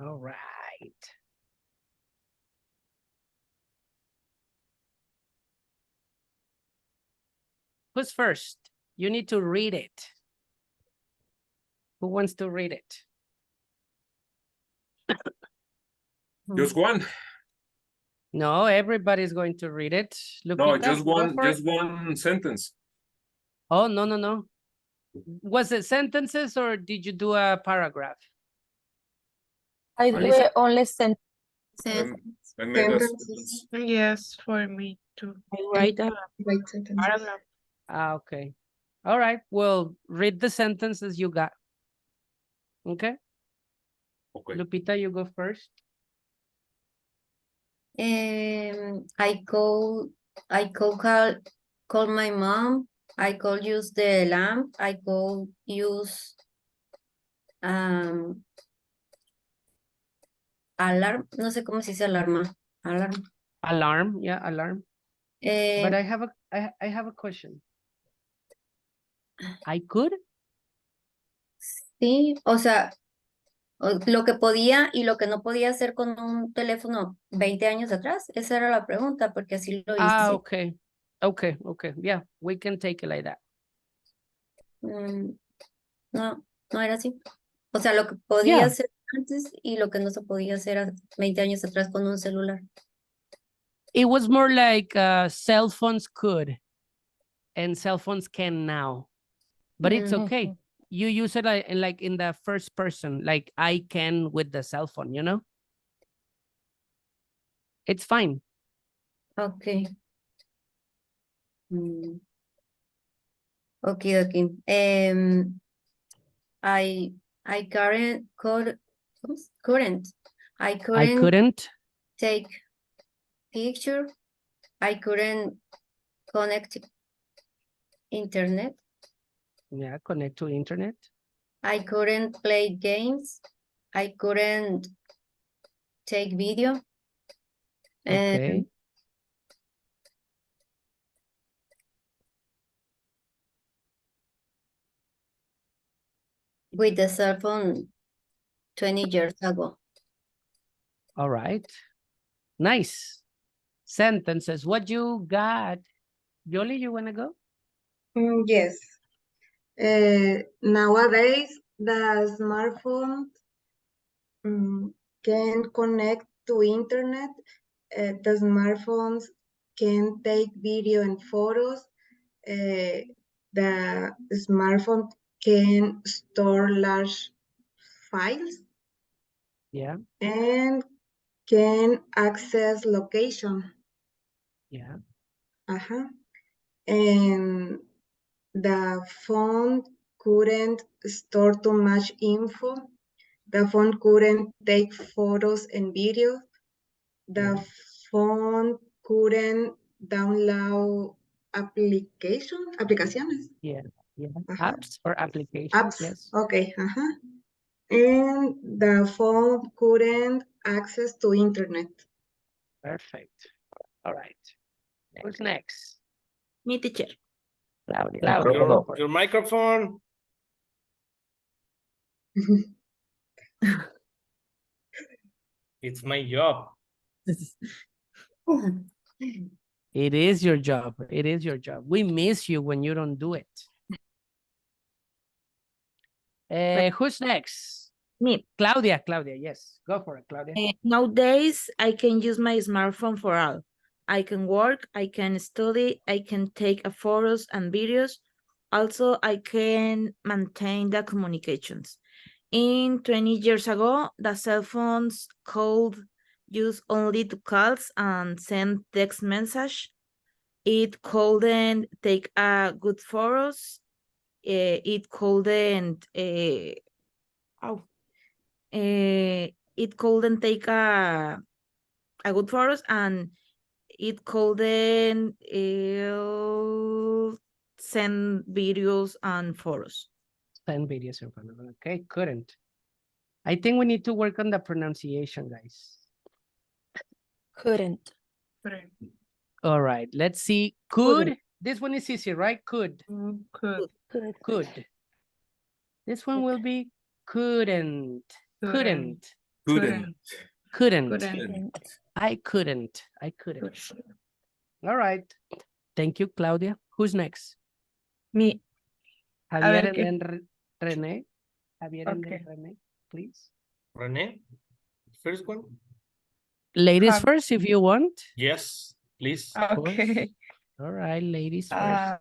All right. Who's first? You need to read it. Who wants to read it? Just one. No, everybody's going to read it. No, Lupita, just go one. for it. Just one sentence. Oh, no. Was it sentences or did you do a paragraph? I Only do it only sent. I made a Sentences. sentence. Yes, for me too. I write a Right sentences. paragraph. Ah, okay. All right. Well, read the sentences you got. Okay. Okay. Lupita, you go first. I call my mom. I call use the lamp. I call use alarm. No sé cómo se dice alarma. Alarm. Alarm. Yeah, alarm. Eh, But I have a question. I could? sí, o sea, lo que podía y lo que no podía hacer con un teléfono 20 años atrás. Esa era la pregunta, porque así lo Ah, hice. okay. Okay. Yeah, we can take it like that. No, no era así. O sea, lo que podía Yeah. hacer antes y lo que no se podía hacer 20 años atrás con un celular. It was more like cell phones could and cell phones can now. But it's okay. You use it like in the first person, like I can with the cell phone, you know? It's fine. Okay. Okay. I couldn't take picture. I couldn't connect internet. Yeah, connect to internet. I couldn't play games. I couldn't take video. Okay. With the cell phone 20 years ago. All right. Nice. Sentences. What you got? Yoli, you want to go? Yes. Nowadays, the smartphone can connect to internet. The smartphones can take video and photos. The smartphone can store large files. Yeah. And can access location. Yeah. And the phone couldn't store too much info. The phone couldn't take photos and videos. The phone couldn't download applicaciones. Yeah. Apps or applications. Apps. Yes. Okay. And the phone couldn't access to internet. Perfect. All right. Who's next? Me, teacher. Claudia. Your microphone. It's my job. It is your job. It is your job. We miss you when you don't do it. Who's next? Me. Claudia, yes. Go for it, Claudia. Nowadays, I can use my smartphone for all. I can work, I can study, I can take photos and videos. Also, I can maintain the communications. In 20 years ago, the cell phones could use only to calls and send text message. It couldn't take good photos. It couldn't it couldn't take a good photos, and it couldn't send videos and photos. Send videos in front of them. Okay, couldn't. I think we need to work on the pronunciation, guys. Couldn't. All right, let's see. Could This one is easy, right? Could. Could. Could. This one will be couldn't. Couldn't. Couldn't. Couldn't. I couldn't. I couldn't. All right. Thank you, Claudia. Who's next? Me. Javier ver, and then Rene. Javier and then Okay. Rene, please. Rene, first one. Ladies Jav- first, if you want. Yes, please. Of course. Okay. All right, ladies first.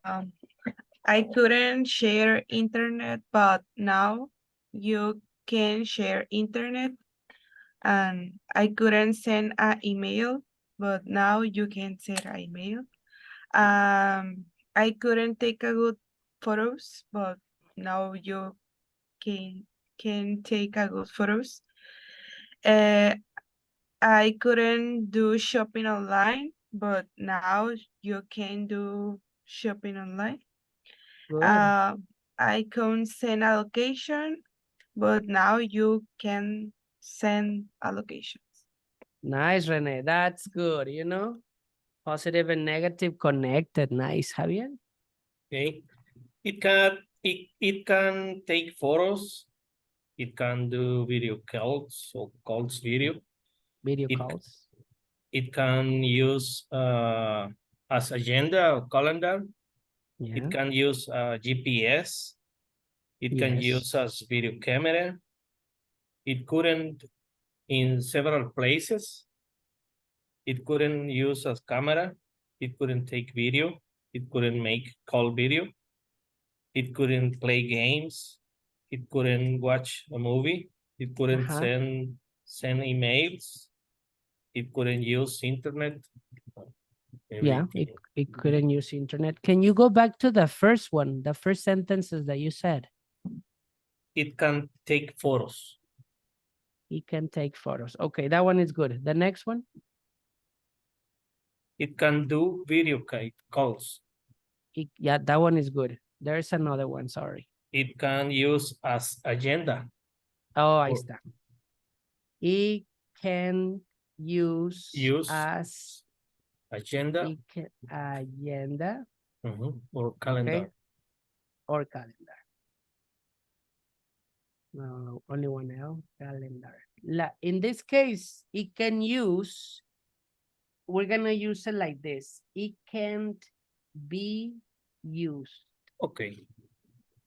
I couldn't share internet, but now you can share internet. And I couldn't send an email, but now you can send an email. I couldn't take a good photos, but now you can take a good photos. I couldn't do shopping online, but now you can do shopping online. Good. I couldn't send a location, but now you can send a location. Nice, Rene. That's good, you know? Positive and negative connected. Nice, Javier. Okay. It can take photos. It can do video calls or calls video. Video calls. It can use as agenda or calendar. Yeah. It can use GPS. It can Yes. use as video camera. It couldn't in several places. It couldn't use as camera. It couldn't take video. It couldn't make call video. It couldn't play games. It couldn't watch a movie. It couldn't send emails. It couldn't use internet. Yeah, Everything. it couldn't use internet. Can you go back to the first one, the first sentences that you said? It can take photos. It can take photos. Okay, that one is good. The next one? It can do video calls. Yeah, that one is good. There's another one, sorry. It can use as agenda. Oh, ahí está. It can use as agenda. Agenda. Or calendar. Okay. Or calendar. No, only one L, calendar. In this case, it can use, we're gonna use it like this. It can't be used. Okay.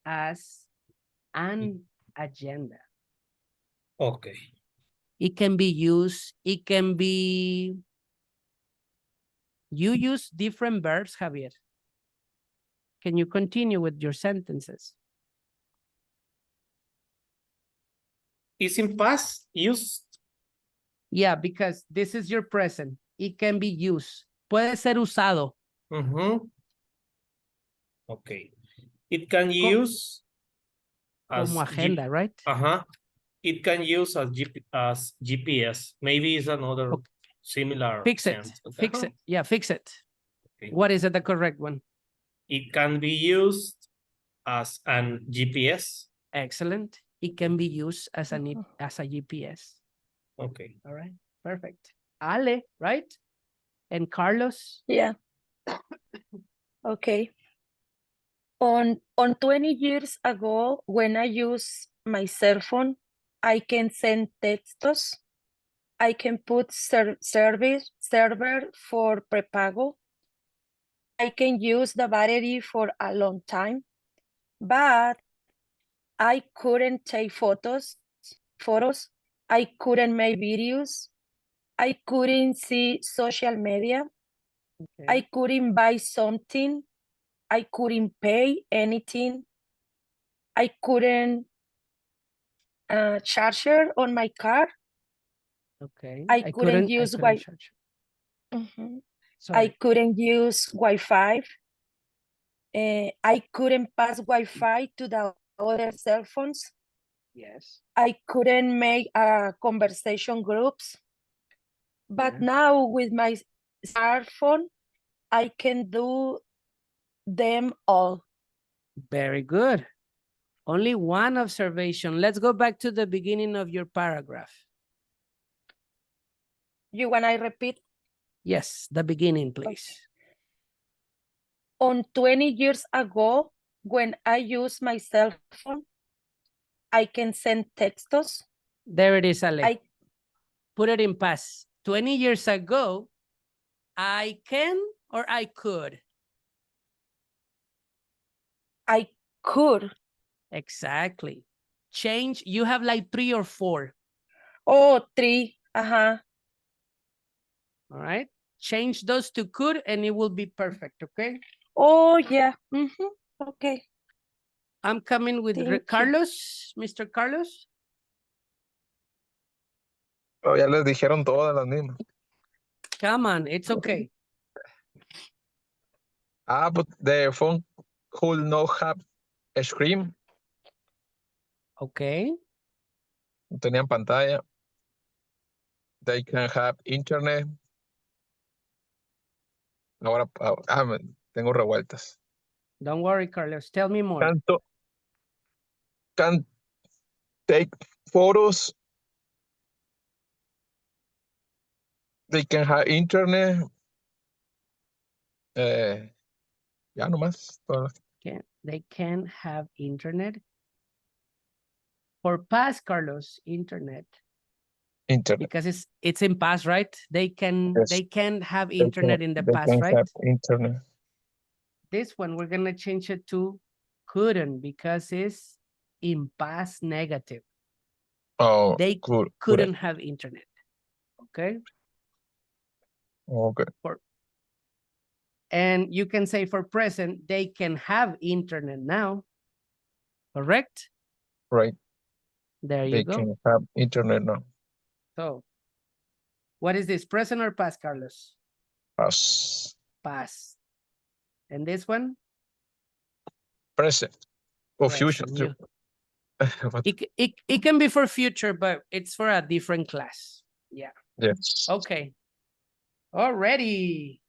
As an agenda. Okay. It can be used, it can be, you use different verbs, Javier. Can you continue with your sentences? Is in past used? Yeah, because this is your present. It can be used. Puede ser usado. Okay. It can use como agenda, right? It can use as GPS. Maybe it's another similar Fix it. sense. Fix it. Yeah, fix it. Okay. What is it, the correct one? It can be used as an GPS. Excellent. It can be used as a GPS. Okay. All right. Perfect. Ale, right? And Carlos? Yeah. Okay. On 20 years ago, when I use my cell phone, I can send textos. I can put server for prepago. I can use the battery for a long time, but I couldn't take photos. I couldn't make videos. I couldn't see social media. Okay. I couldn't buy something. I couldn't pay anything. I couldn't charger on my car. Okay. I couldn't use Wi-Fi. I couldn't use Wi-Fi. I couldn't pass Wi-Fi to the other cell phones. Yes. I couldn't make conversation groups. But now with my smartphone, I can do them all. Very good. Only one observation. Let's go back to the beginning of your paragraph. You want I repeat? Yes, the beginning, please. On 20 years ago, when I use my cell phone, I can send textos. There it is, Ale. I Put it in past. 20 years ago, I can or I could? I could. Exactly. Change. You have like 3 or 4. Oh, 3. Uh-huh. All right. Change those to could and it will be perfect. Okay. Oh, yeah. Okay. I'm coming with Thank you. Carlos, Mr. Carlos. Oh, ya les dijeron todas las mismas. Come on, it's okay. But the phone could not have a screen. Okay. No tenían pantalla. They can have internet. Ahora, tengo revueltas. Don't worry, Carlos. Tell me more. Can take photos. They can have internet. Ya nomás. They can have internet. For past, Carlos, internet. Because it's in past, right? They can have internet in the past, right? Have internet. This one we're gonna change it to couldn't because it's in past negative. Oh, they couldn't have internet. Okay. Okay. And you can say for present, they can have internet now. Correct? Right. There you They go. can have internet now. So, what is this? Present or past, Carlos? Past. Past. And this one? Present. Or future Present, too. It can be for future, but it's for a different class. Yeah. Yes. Okay. Already.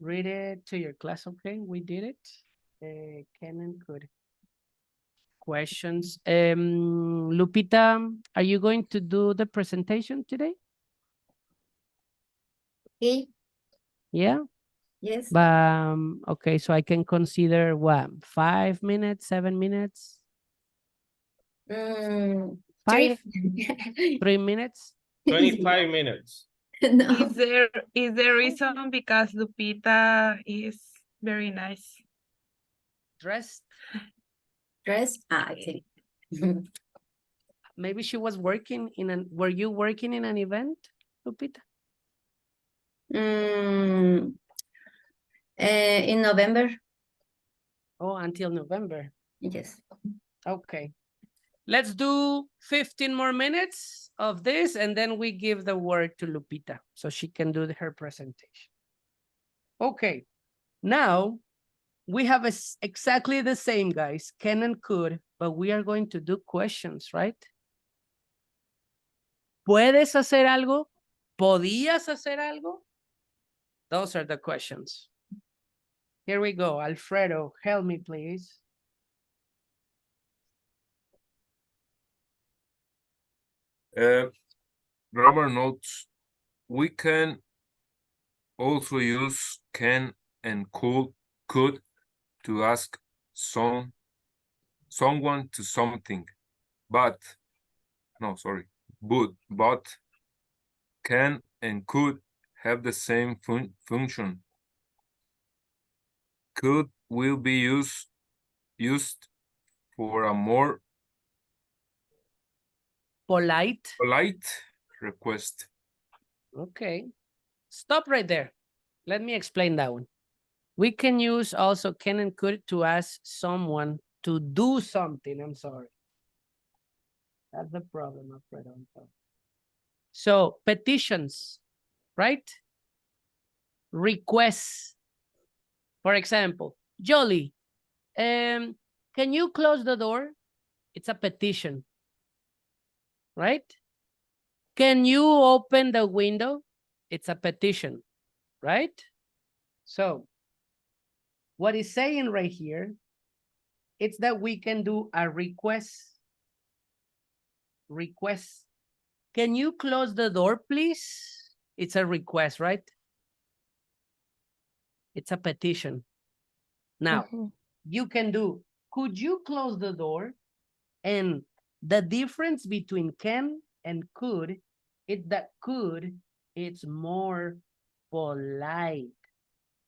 Read it to your class. Okay, we did it. Can and could. Questions. Lupita, are you going to do the presentation today? Okay. Yeah. Yes. Okay, so I can consider what? 5 minutes, 7 minutes? 5? 3 minutes? 25 minutes. No. Is there reason because Lupita is very nice? Dressed? I think. Maybe she was working in an, were you working in an event, Lupita? In November. Oh, until November. Yes. Okay. Let's do 15 more minutes of this and then we give the word to Lupita so she can do her presentation. Okay. Now we have exactly the same, guys, can and could, but we are going to do questions, right? ¿Puedes hacer algo? ¿Podías hacer algo? Those are the questions. Here we go. Alfredo, help me, please. Grammar notes. We can also use can and could to ask someone to something, but can and could have the same function. Could will be used for a more polite request. Okay. Stop right there. Let me explain that one. We can use also can and could to ask someone to do something. I'm sorry. That's the problem, Alfredo. So petitions, right? Requests. For example, Jolly, can you close the door? It's a petition, right? Can you open the window? It's a petition, right? So what it's saying right here, it's that we can do a request. Request. Can you close the door, please? It's a request, right? It's a petition. Now, you can do, could you close the door? And the difference between can and could is that could, it's more polite.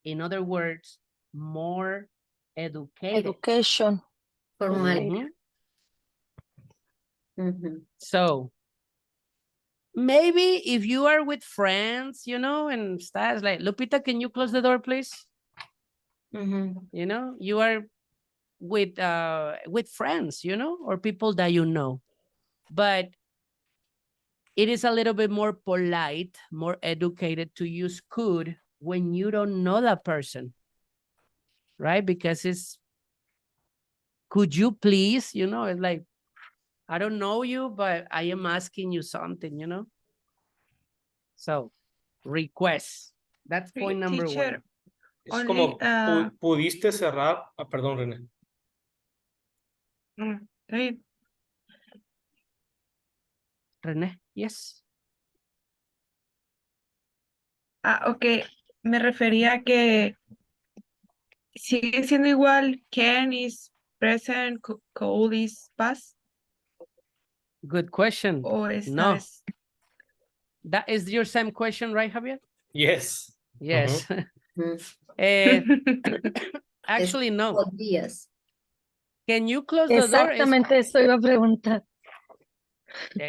In other words, more educated. Education. Formal. So, maybe if you are with friends, you know, and estás like, Lupita, can you close the door, please? You know, you are with friends, you know, or people that you know. But it is a little bit more polite, more educated to use could when you don't know that person, right? Because it's, could you please, you know, it's like, I don't know you, but I am asking you something, you know? So, request. That's point number Teacher, Es only, como, pudiste cerrar, perdón, René. Read. René, yes. Ok, me refería a que sigue siendo igual, can is present, could is past. Good question. O esta No. es... That is your same question, right, Javier? Yes. Yes. Actually, no. Podrías. Can you close the door? Exactamente eso iba a preguntar.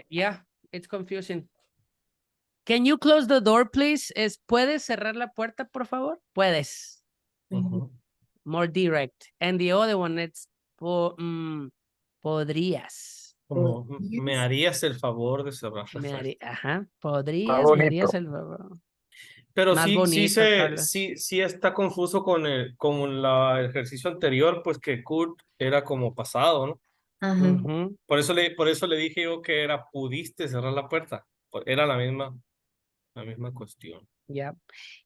Yeah, it's confusing. Can you close the door, please? ¿Puedes cerrar la puerta, por favor? Puedes. More direct. And the other one, it's podrías. Como, me harías el favor de cerrar la puerta. Ajá, podrías, me harías el favor. Pero Más sí, bonito, Carlos. sí está confuso con el ejercicio anterior, pues que could era como pasado, ¿no? Por eso le dije yo que era pudiste cerrar la puerta. Era la misma cuestión. Ya.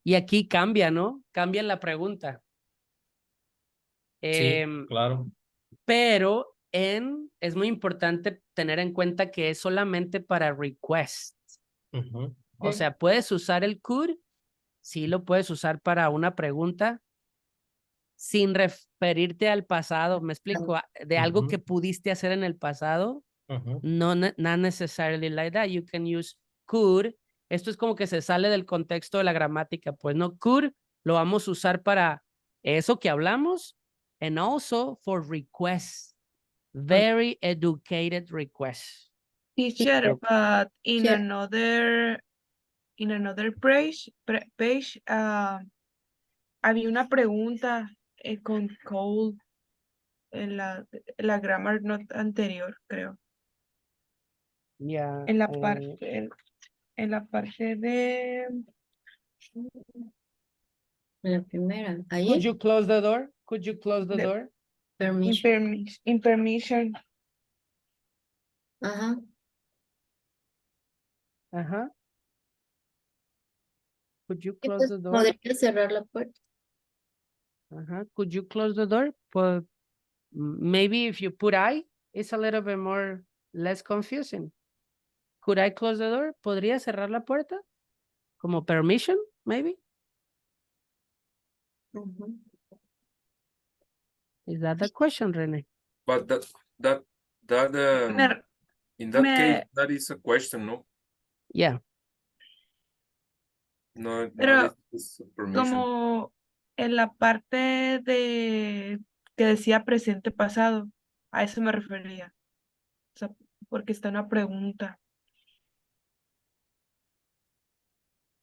Y aquí cambia, ¿no? Cambia la pregunta. Sí, claro. Pero es muy importante tener en cuenta que es solamente para requests. O sea, puedes usar el could, sí lo puedes usar para una pregunta sin referirte al pasado. ¿Me explico? De algo que pudiste hacer en el pasado. No, not necessarily like that. You can use could. Esto es como que se sale del contexto de la gramática. Pues no, could lo vamos a usar para eso que hablamos and also for requests. Very educated requests. Teacher, but in another page, había una pregunta con cold en la grammar note anterior, creo. Yeah. En la parte de... La primera. ¿Ahí? Could you close the door? Could you close the door? In permission. Ajá. Ajá. Could you close Pues, the door? podría cerrar la puerta. Ajá. Could you close the door? But maybe if you put I, it's a little bit less confusing. Could I close the door? ¿Podría cerrar la puerta? Como permission, maybe? Is that the question, René? But in that case, that is a question, no? Yeah. No, Pero it's permission. como en la parte de que decía presente pasado, a eso me refería. O sea, porque está una pregunta.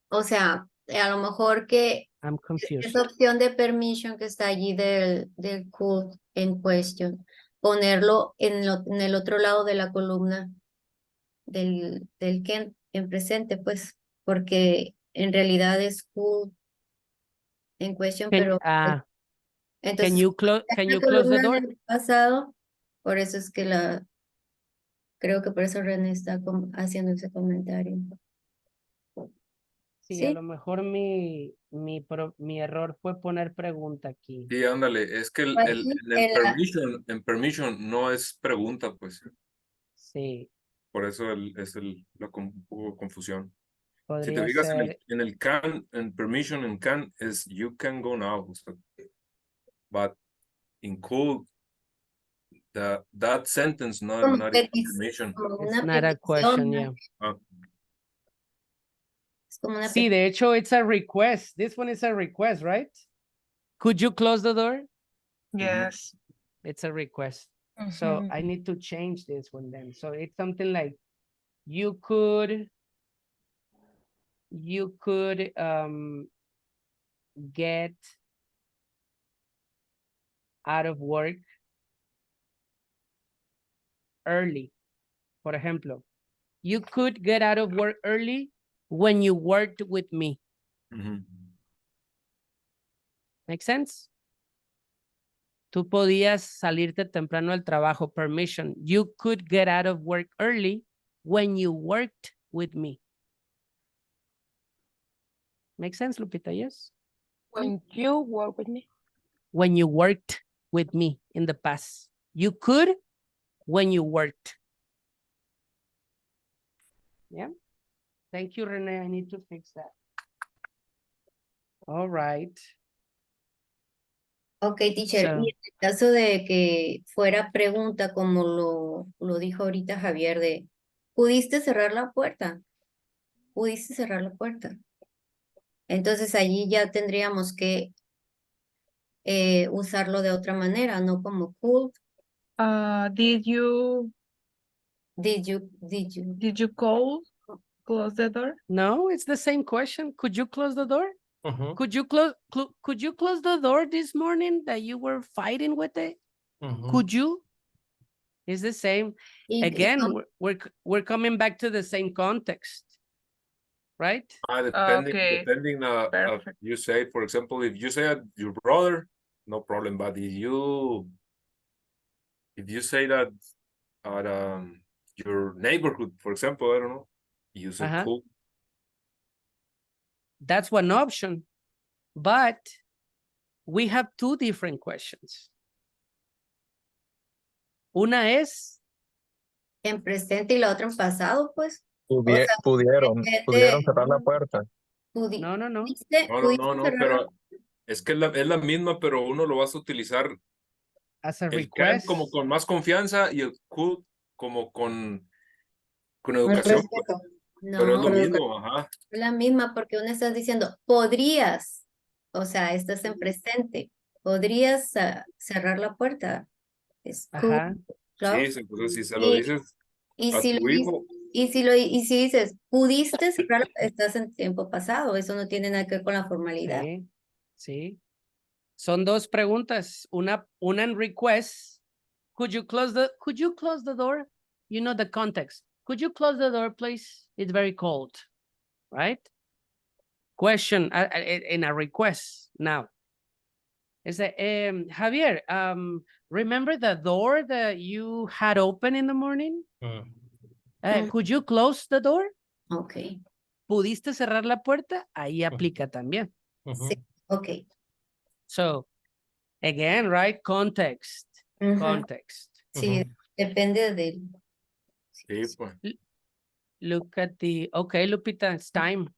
O sea, a lo mejor que I'm confused. esa opción de permission que está allí del could en question, ponerlo en el otro lado de la columna del can en presente, pues, porque en realidad es could en question, pero entonces can you close the door? del pasado, por eso es que creo que por eso René está haciendo ese comentario. Sí, a lo mejor mi error fue poner pregunta aquí. Sí, ándale, es que en permission no es pregunta, pues. Sí. Por eso un poco confusión. Si te Podría fijas ser, en el can, en permission en can es you can go now. But in could, that sentence Como not permission. como it's una not a question, petición, yeah. es como una Sí, de hecho, it's a request. This one is a request, right? Could you close the door? Yes. It's a request. So I need to change this one then. So it's something like you could get out of work early. Por ejemplo, you could get out of work early when you worked with me. Make sense? Tú podías salirte temprano al trabajo, permission. You could get out of work early when you worked with me. Make sense, Lupita? Yes? When you work with me. When you worked with me in the past. You could when you worked. Yeah. Thank you, Renee. I need to fix that. All right. Ok, teacher. So- Y en el caso de que fuera pregunta, como lo dijo ahorita Javier, de ¿pudiste cerrar la puerta? ¿Pudiste cerrar la puerta? Entonces allí ya tendríamos que usarlo de otra manera, no como could. Did you Did you close the door? No, it's the same question. Could you close the door? Mhm, Could you close the door this morning that you were fighting with it? mhm. Could you? It's the same. y- Again, no, we're coming back to the same context, right? Okay, Depending perfect. you say, for example, if you say your brother, no problem. But if you say that at your neighborhood, for example, I don't know, you say cool. That's one option, but we have two different questions. Una es, en presente y la otra en pasado, pues. Pudieron cerrar la puerta. no. No, cerrar pero es que es la misma, pero uno lo vas a utilizar as a el can request. como con más confianza y el could como con Con educación. respeto. Pero es No, lo mismo, ajá. es la misma porque uno está diciendo, podrías, o sea, estás en presente, podrías cerrar la puerta. Es could, Ajá. close. Sí, entonces si se lo dices Y a si tu hijo. y si dices, pudiste cerrar, estás en tiempo pasado, eso no tiene nada que ver con la formalidad. Sí, sí. Son dos preguntas. Una en request. Could you close the door? You know the context. Could you close the door, please? It's very cold, right? Question in a request now. Is that Javier? Remember the door that you had open in the morning? Could you close the door? Ok. ¿Pudiste cerrar la puerta? Ahí aplica también. Sí, ok. So, again, right? Context. Context. Sí, depende de... Sí, pues. Look at the... Okay, Lupita, it's time.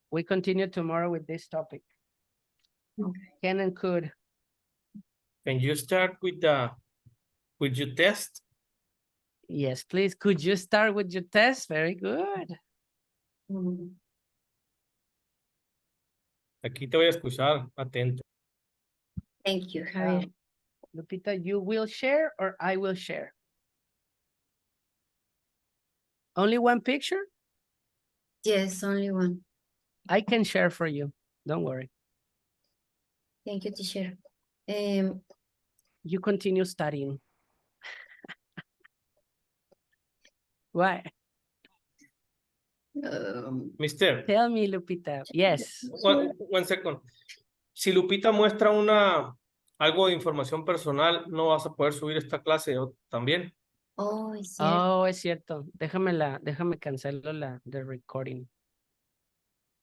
We continue tomorrow with this topic. Okay. Can and could. Can you start with your test? Yes, please. Could you start with your test? Very good. Aquí te voy a escuchar, atento. Thank you, Javier. Lupita, you will share or I will share? Only one picture? Yes, only one. I can share for you. Don't worry. Thank you, teacher. You continue studying. Why? Mister. Tell me, Lupita. Yes. One second. Si Lupita muestra algo de información personal, no vas a poder subir esta clase también. Oh, es cierto. Oh, es cierto. Déjame cancelo the recording.